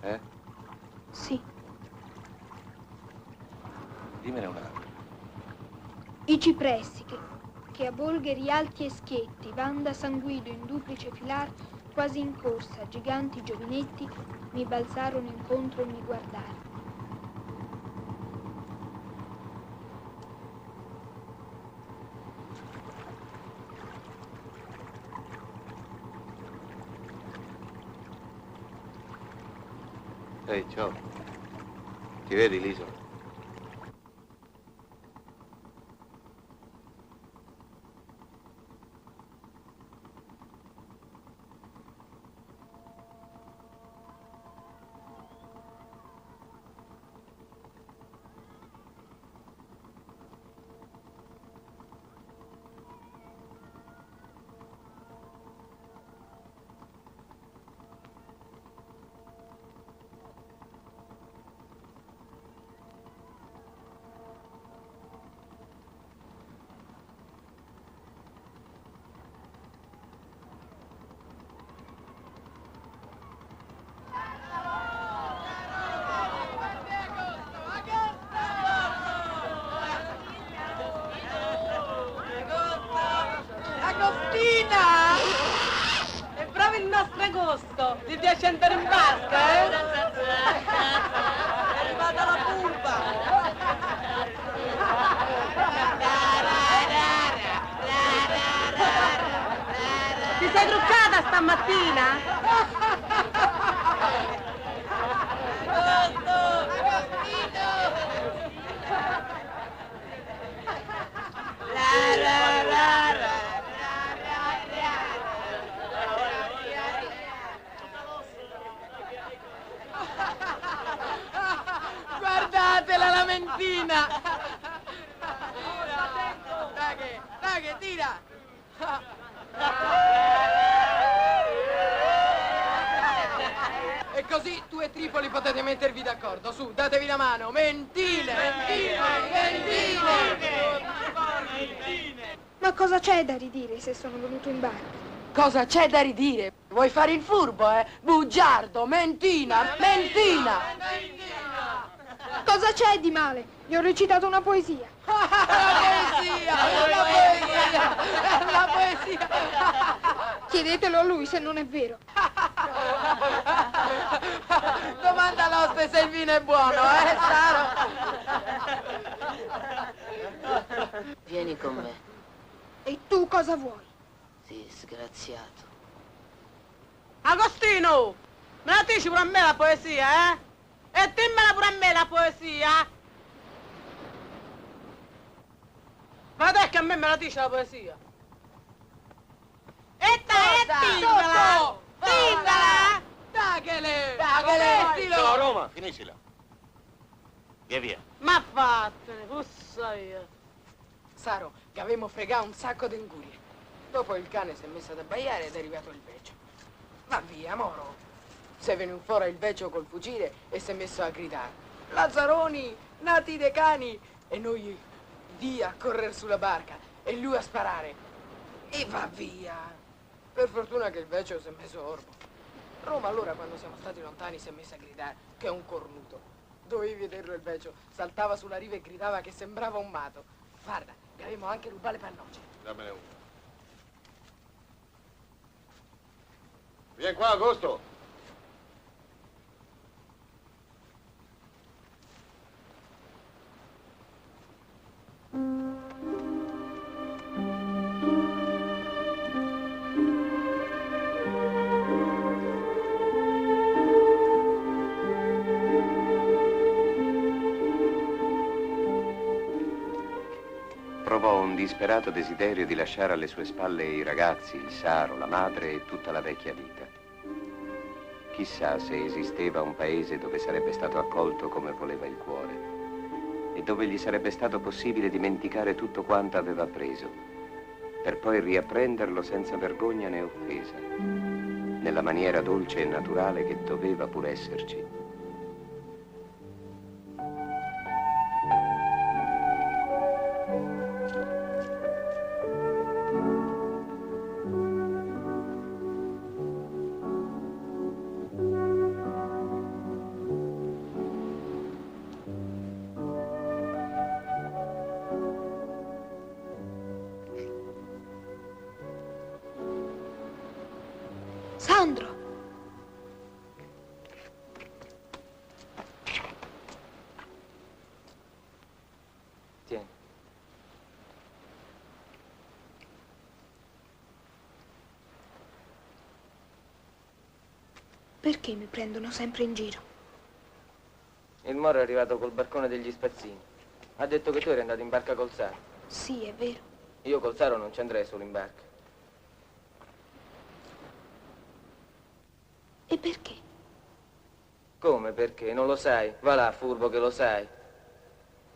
Eh? Sì, Dimmene un'altra. i cipressi che a bolgheri alti e schietti van da San Guido in duplice filar, quasi in corsa, giganti giovinetti, mi balzarono incontro e mi guardarono. Ehi, ciao. Ti vedi l'isola? trovi il nostro agosto? Ti piace andare in barca, eh? È arrivata la pulpa! Ti sei truccata stamattina? Guardate la lamentina! Dai, tira! E così tu e Tripoli potete mettervi d'accordo. Su, datevi la mano. Mentine! Ma cosa c'è da ridire se sono venuto in barca? Cosa c'è da ridire? Vuoi fare il furbo, eh? Bugiardo, mentina! Cosa c'è di male? Gli ho recitato una poesia. La poesia! Chiedetelo a lui se non è vero. Domanda all'oste se il vino è buono, Saro? Vieni con me. E tu cosa vuoi? Disgraziato. Agostino! Me la dici pure a me la poesia, eh? E dimmela pure a me la poesia! Ma dai che a me la dice la poesia! E dimmela! Dimmela! Daghele! Ciao Roma, finiscila. Via. Ma vattene, pussa io! Saro, che avevamo fregato un sacco di ingurie. Dopo il cane si è messo ad abbaiare ed è arrivato il vecchio. Va via, moro. Si è venuto fuori il vecchio col fucile e si è messo a gridare. Lazzaroni, nati dei cani! E noi via a correre sulla barca e lui a sparare. E va via. Per fortuna che il vecchio si è messo orbo. Roma allora, quando siamo stati lontani, si è messa a gridare che è un cornuto. Dovevi vederlo il vecchio. Saltava sulla riva e gridava che sembrava un mato. Guarda, gli avevamo anche rubato le pannocce. Dammene uno. Vieni qua, Agosto. Provò un disperato desiderio di lasciare alle sue spalle i ragazzi, il Saro, la madre e tutta la vecchia vita. Chissà se esisteva un paese dove sarebbe stato accolto come voleva il cuore e dove gli sarebbe stato possibile dimenticare tutto quanto aveva preso, per poi riapprenderlo senza vergogna né offesa, nella maniera dolce e naturale che doveva pur esserci. Sandro! Tieni. Perché mi prendono sempre in giro? Il Moro è arrivato col barcone degli spazzini. Ha detto che tu eri andato in barca col Saro. Sì, è vero. Io col Saro non ci andrei solo in barca. E perché? Come perché? Non lo sai? Va là, furbo, che lo sai.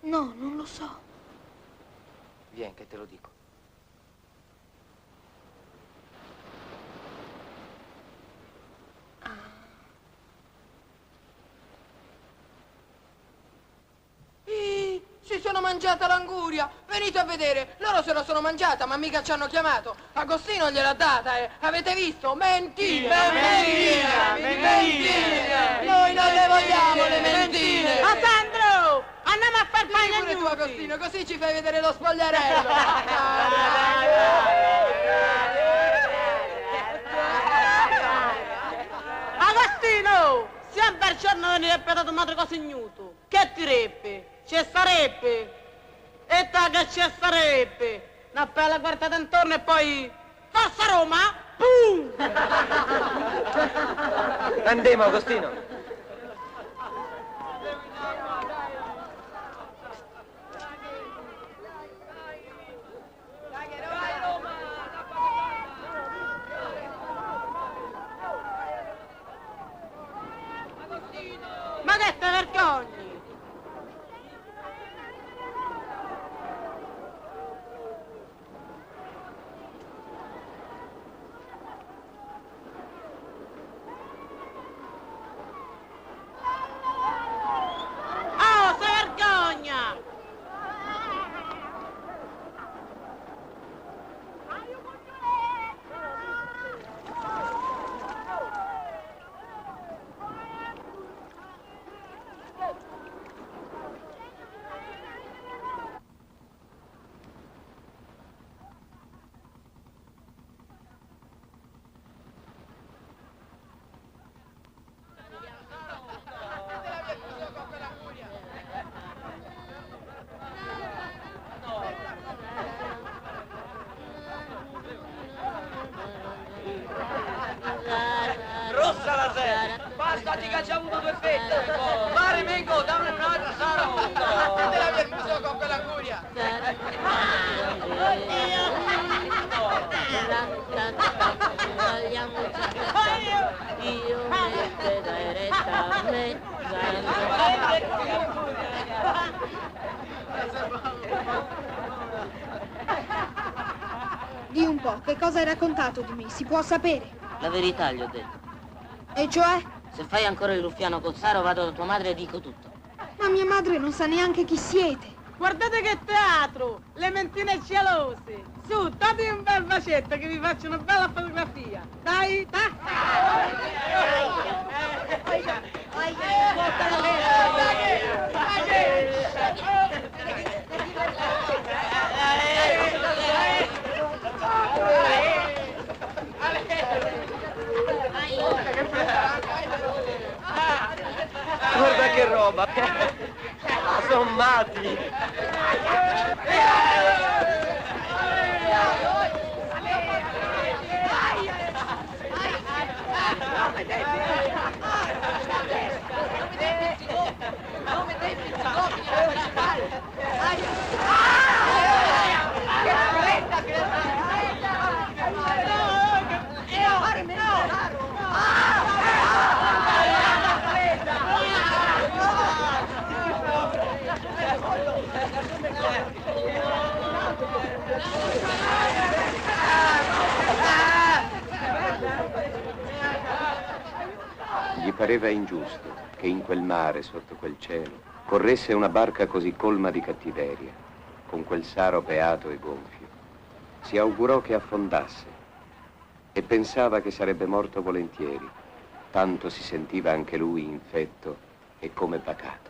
No, non lo so. Vieni che te lo dico. Si sono mangiata l'anguria! Venite a vedere! Loro se la sono mangiata, ma mica ci hanno chiamato! Agostino gliel'ha data, Avete visto? Mentine! Mentine! Noi non le vogliamo le mentine! Sandro! Andiamo a far Vieni bagno pure tu, Agostino, così ci fai vedere lo spogliarello! da tua madre cosegnuto, che direbbe? Ci sarebbe? E ta che ci sarebbe? Una bella guardata intorno e poi... Forza Roma! Pum! Andiamo, Agostino. Ma che te vergogni? Oh, se vergogna! Rossa la sera! Basta, ti che ci ha avuto due fette! Mare, Mengo, dammi un'altra, Saro! Te la via il muso con quella curia! Io mette da eretta a me. Di un po', che cosa hai raccontato di me? Si può sapere? La verità gli ho detto. E cioè? Se fai ancora il ruffiano col Saro, vado da tua madre e dico tutto. Ma mia madre non sa neanche chi siete. Guardate che teatro! Le mentine gelose! Su, date un bel bacetto che vi faccio una bella fotografia! Dai, dai! Guarda che roba! Sono matti! Gli pareva ingiusto che in quel mare, sotto quel cielo, corresse una barca così colma di cattiveria, con quel Saro beato e gonfio. Si augurò che affondasse e pensava che sarebbe morto volentieri, tanto si sentiva anche lui infetto e come pacato.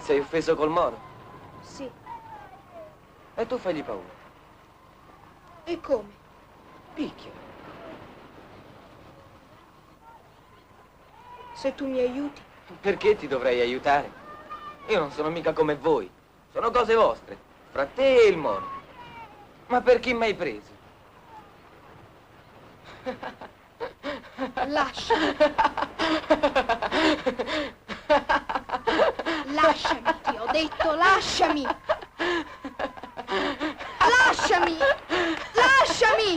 Sei offeso col Moro? Sì. E tu fagli paura. E come? Picchia. Se tu mi aiuti. Perché ti dovrei aiutare? Io non sono mica come voi. Sono cose vostre. Fra te e il Moro. Ma per chi mi hai preso? Lasciami. Lasciami, ti ho detto, lasciami! Lasciami! Lasciami!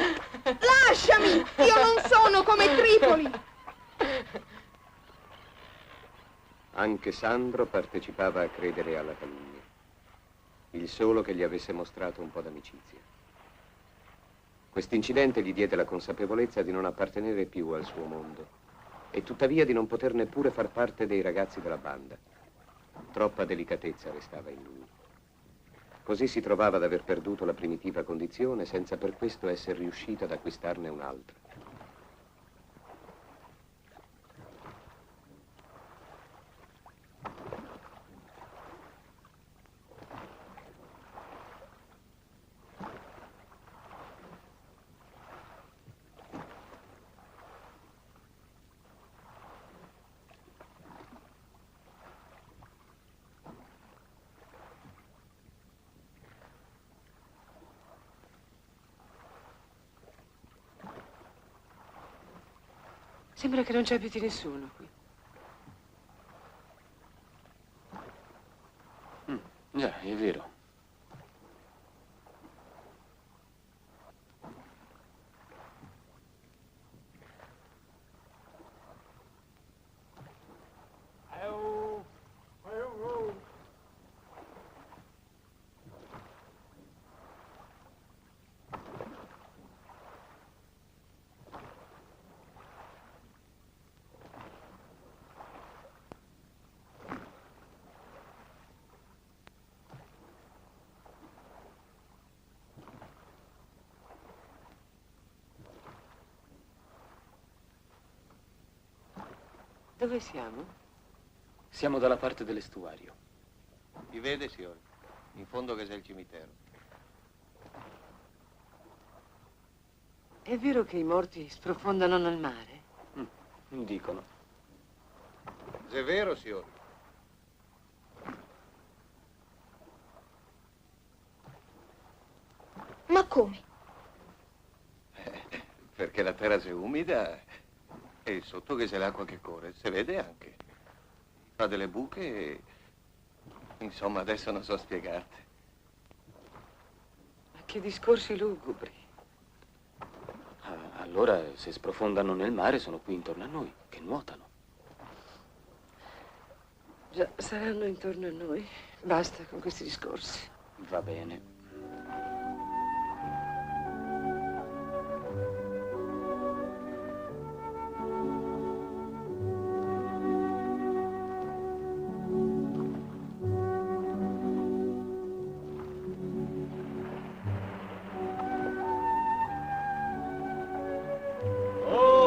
Lasciami! Io non sono come Tripoli! Anche Sandro partecipava a credere alla calunnia. il solo che gli avesse mostrato un po' d'amicizia. Quest'incidente gli diede la consapevolezza di non appartenere più al suo mondo e tuttavia di non poter neppure far parte dei ragazzi della banda. Troppa delicatezza restava in lui. Così si trovava ad aver perduto la primitiva condizione senza per questo essere riuscito ad acquistarne un'altra. Sembra che non c'è più di nessuno qui. Già, è vero. Dove siamo? Siamo dalla parte dell'estuario. Mi vede, signore? In fondo che c'è il cimitero. È vero che i morti sprofondano nel mare? Dicono. Se è vero, signore. Ma come? Perché la terra c'è umida e sotto che c'è l'acqua che corre. Si vede anche. Fa delle buche e... Insomma, adesso non so spiegarti. Ma che discorsi lugubri. Allora, se sprofondano nel mare, sono qui intorno a noi, che nuotano. Già, saranno intorno a noi. Basta con questi discorsi. Va bene.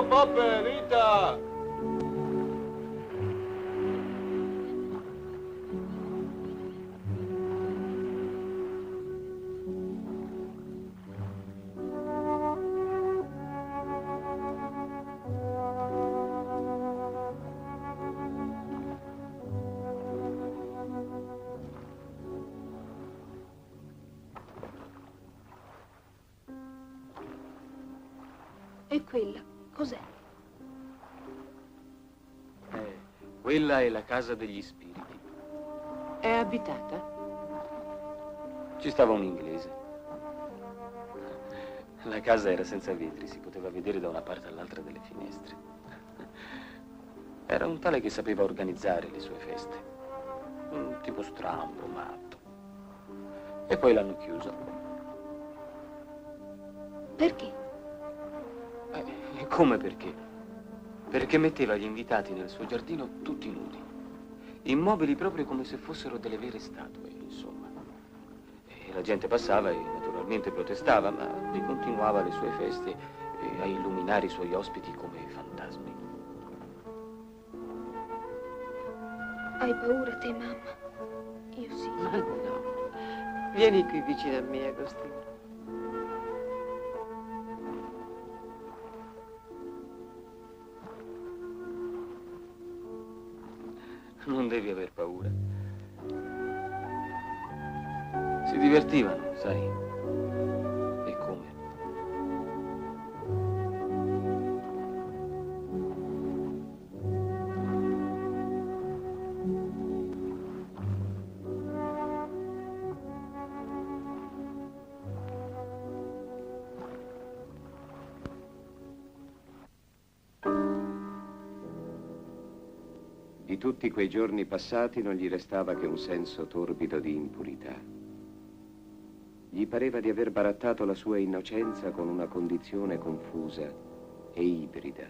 Poppe, Rita! E quella, cos'è? Quella è la casa degli spiriti. È abitata? Ci stava un inglese. La casa era senza vetri, si poteva vedere da una parte all'altra delle finestre. Era un tale che sapeva organizzare le sue feste. Un tipo strambo, matto. E poi l'hanno chiuso. Perché? Come perché? Perché metteva gli invitati nel suo giardino tutti nudi, immobili proprio come se fossero delle vere statue, insomma. E la gente passava e naturalmente protestava, ma lui continuava le sue feste a illuminare i suoi ospiti come fantasmi. Hai paura te, mamma? Io sì. Ma no. Vieni qui vicino a me, Agostino. Non devi aver paura. Si divertivano, sai. E come? Di tutti quei giorni passati non gli restava che un senso torbido di impurità. Gli pareva di aver barattato la sua innocenza con una condizione confusa e ibrida.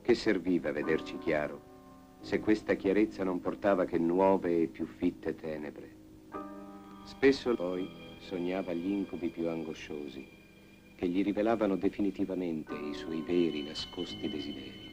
Che serviva vederci chiaro se questa chiarezza non portava che nuove e più fitte tenebre? Spesso poi sognava gli incubi più angosciosi, che gli rivelavano definitivamente i suoi veri nascosti desideri.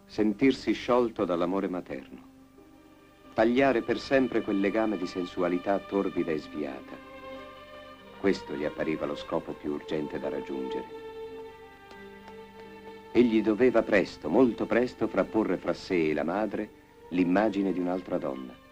sentirsi sciolto dall'amore materno, tagliare per sempre quel legame di sensualità torbida e sviata. Questo gli appariva lo scopo più urgente da raggiungere. Egli doveva presto, molto presto, frapporre fra sé e la madre l'immagine di un'altra donna.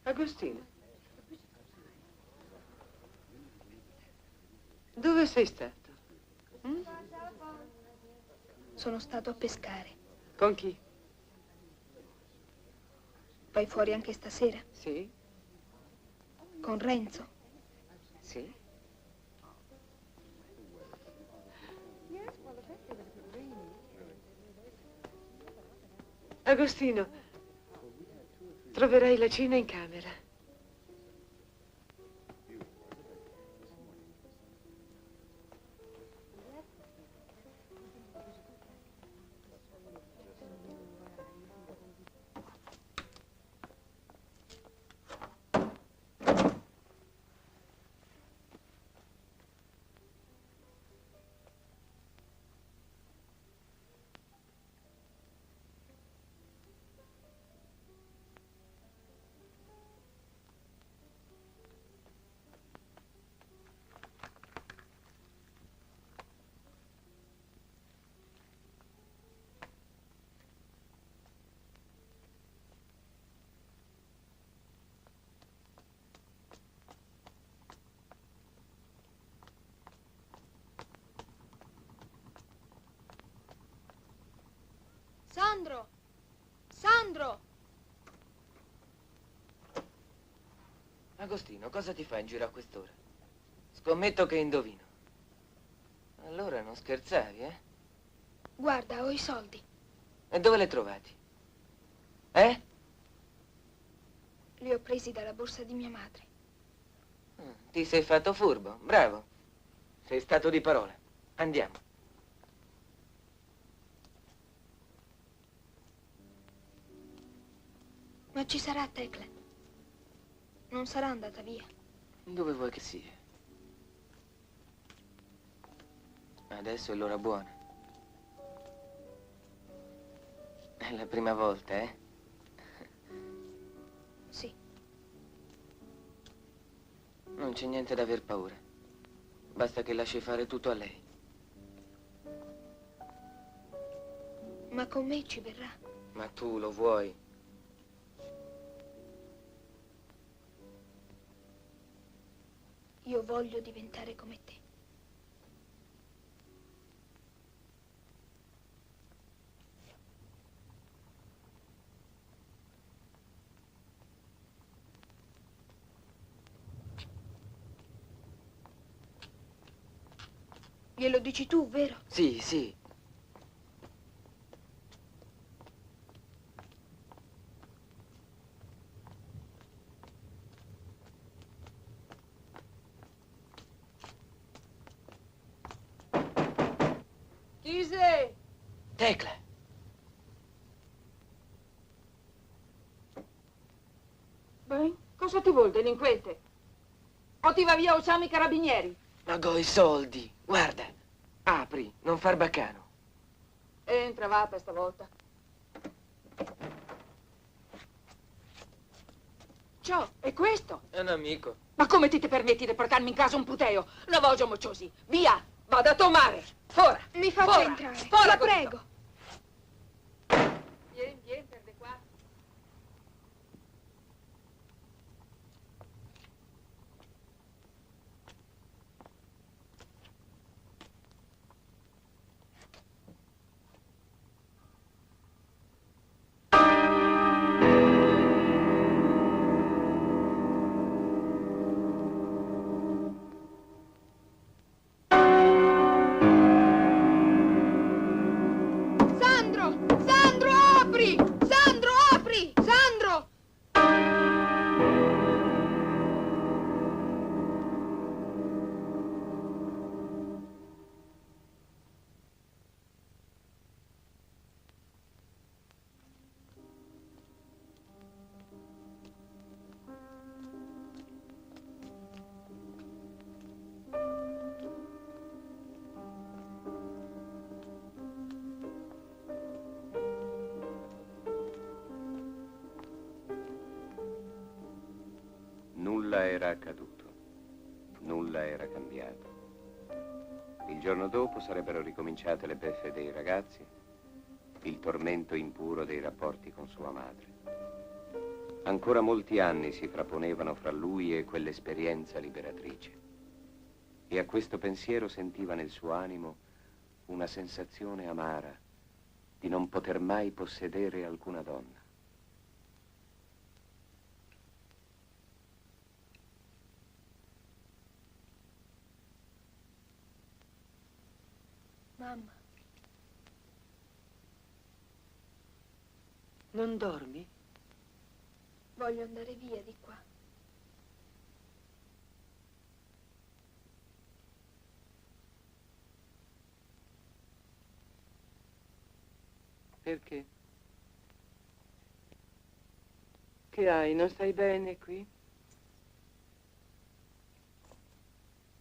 Agostino, dove sei stato? Sono stato a pescare. Con chi? Vai fuori anche stasera? Sì. Con Renzo? Sì. Agostino, troverai la cena in camera. Sandro! Sandro! Agostino, cosa ti fa in giro a quest'ora? Scommetto che indovino. Allora non scherzavi, eh? Guarda, ho i soldi. E dove li hai trovati? Eh? Li ho presi dalla borsa di mia madre. Ti sei fatto furbo, bravo. Sei stato di parola. Andiamo. Ma ci sarà Tecla. Non sarà andata via. Dove vuoi che sia? Adesso è l'ora buona. È la prima volta, eh? Sì. Non c'è niente da aver paura. Basta che lasci fare tutto a lei. Ma con me ci verrà. Ma tu lo vuoi? Io voglio diventare come te. Glielo dici tu, vero? Sì, sì. Chi sei? Tecla. Beh, cosa ti vuol, delinquente? O ti va via o chiami i carabinieri? Ma go i soldi. Guarda. Apri, non far baccano. Entra, va, per stavolta. Ciao, è questo? È un amico. Ma come ti permetti di portarmi in casa un puteo? Non voglio mocciosi. Via, vado a tomare. Ora. Mi faccia Ora. entrare. Ora, La questo. prego. Vieni, per di qua. Sandro! Sandro, apri! Sandro, apri! Sandro! Nulla era accaduto, nulla era cambiato. Il giorno dopo sarebbero ricominciate le beffe dei ragazzi, il tormento impuro dei rapporti con sua madre. Ancora molti anni si frapponevano fra lui e quell'esperienza liberatrice. E a questo pensiero sentiva nel suo animo una sensazione amara di non poter mai possedere alcuna donna. Mamma, Non dormi? voglio andare via di qua. Perché? Che hai? Non stai bene qui?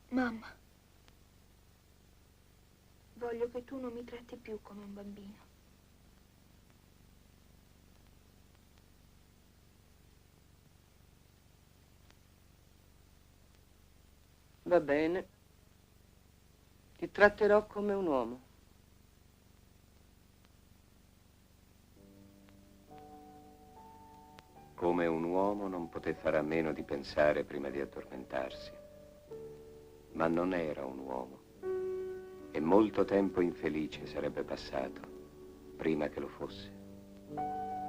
Mamma, voglio che tu non mi tratti più come un bambino. Va bene. Ti tratterò come un uomo. Come un uomo non poté fare a meno di pensare prima di addormentarsi. Ma non era un uomo. E molto tempo infelice sarebbe passato prima che lo fosse.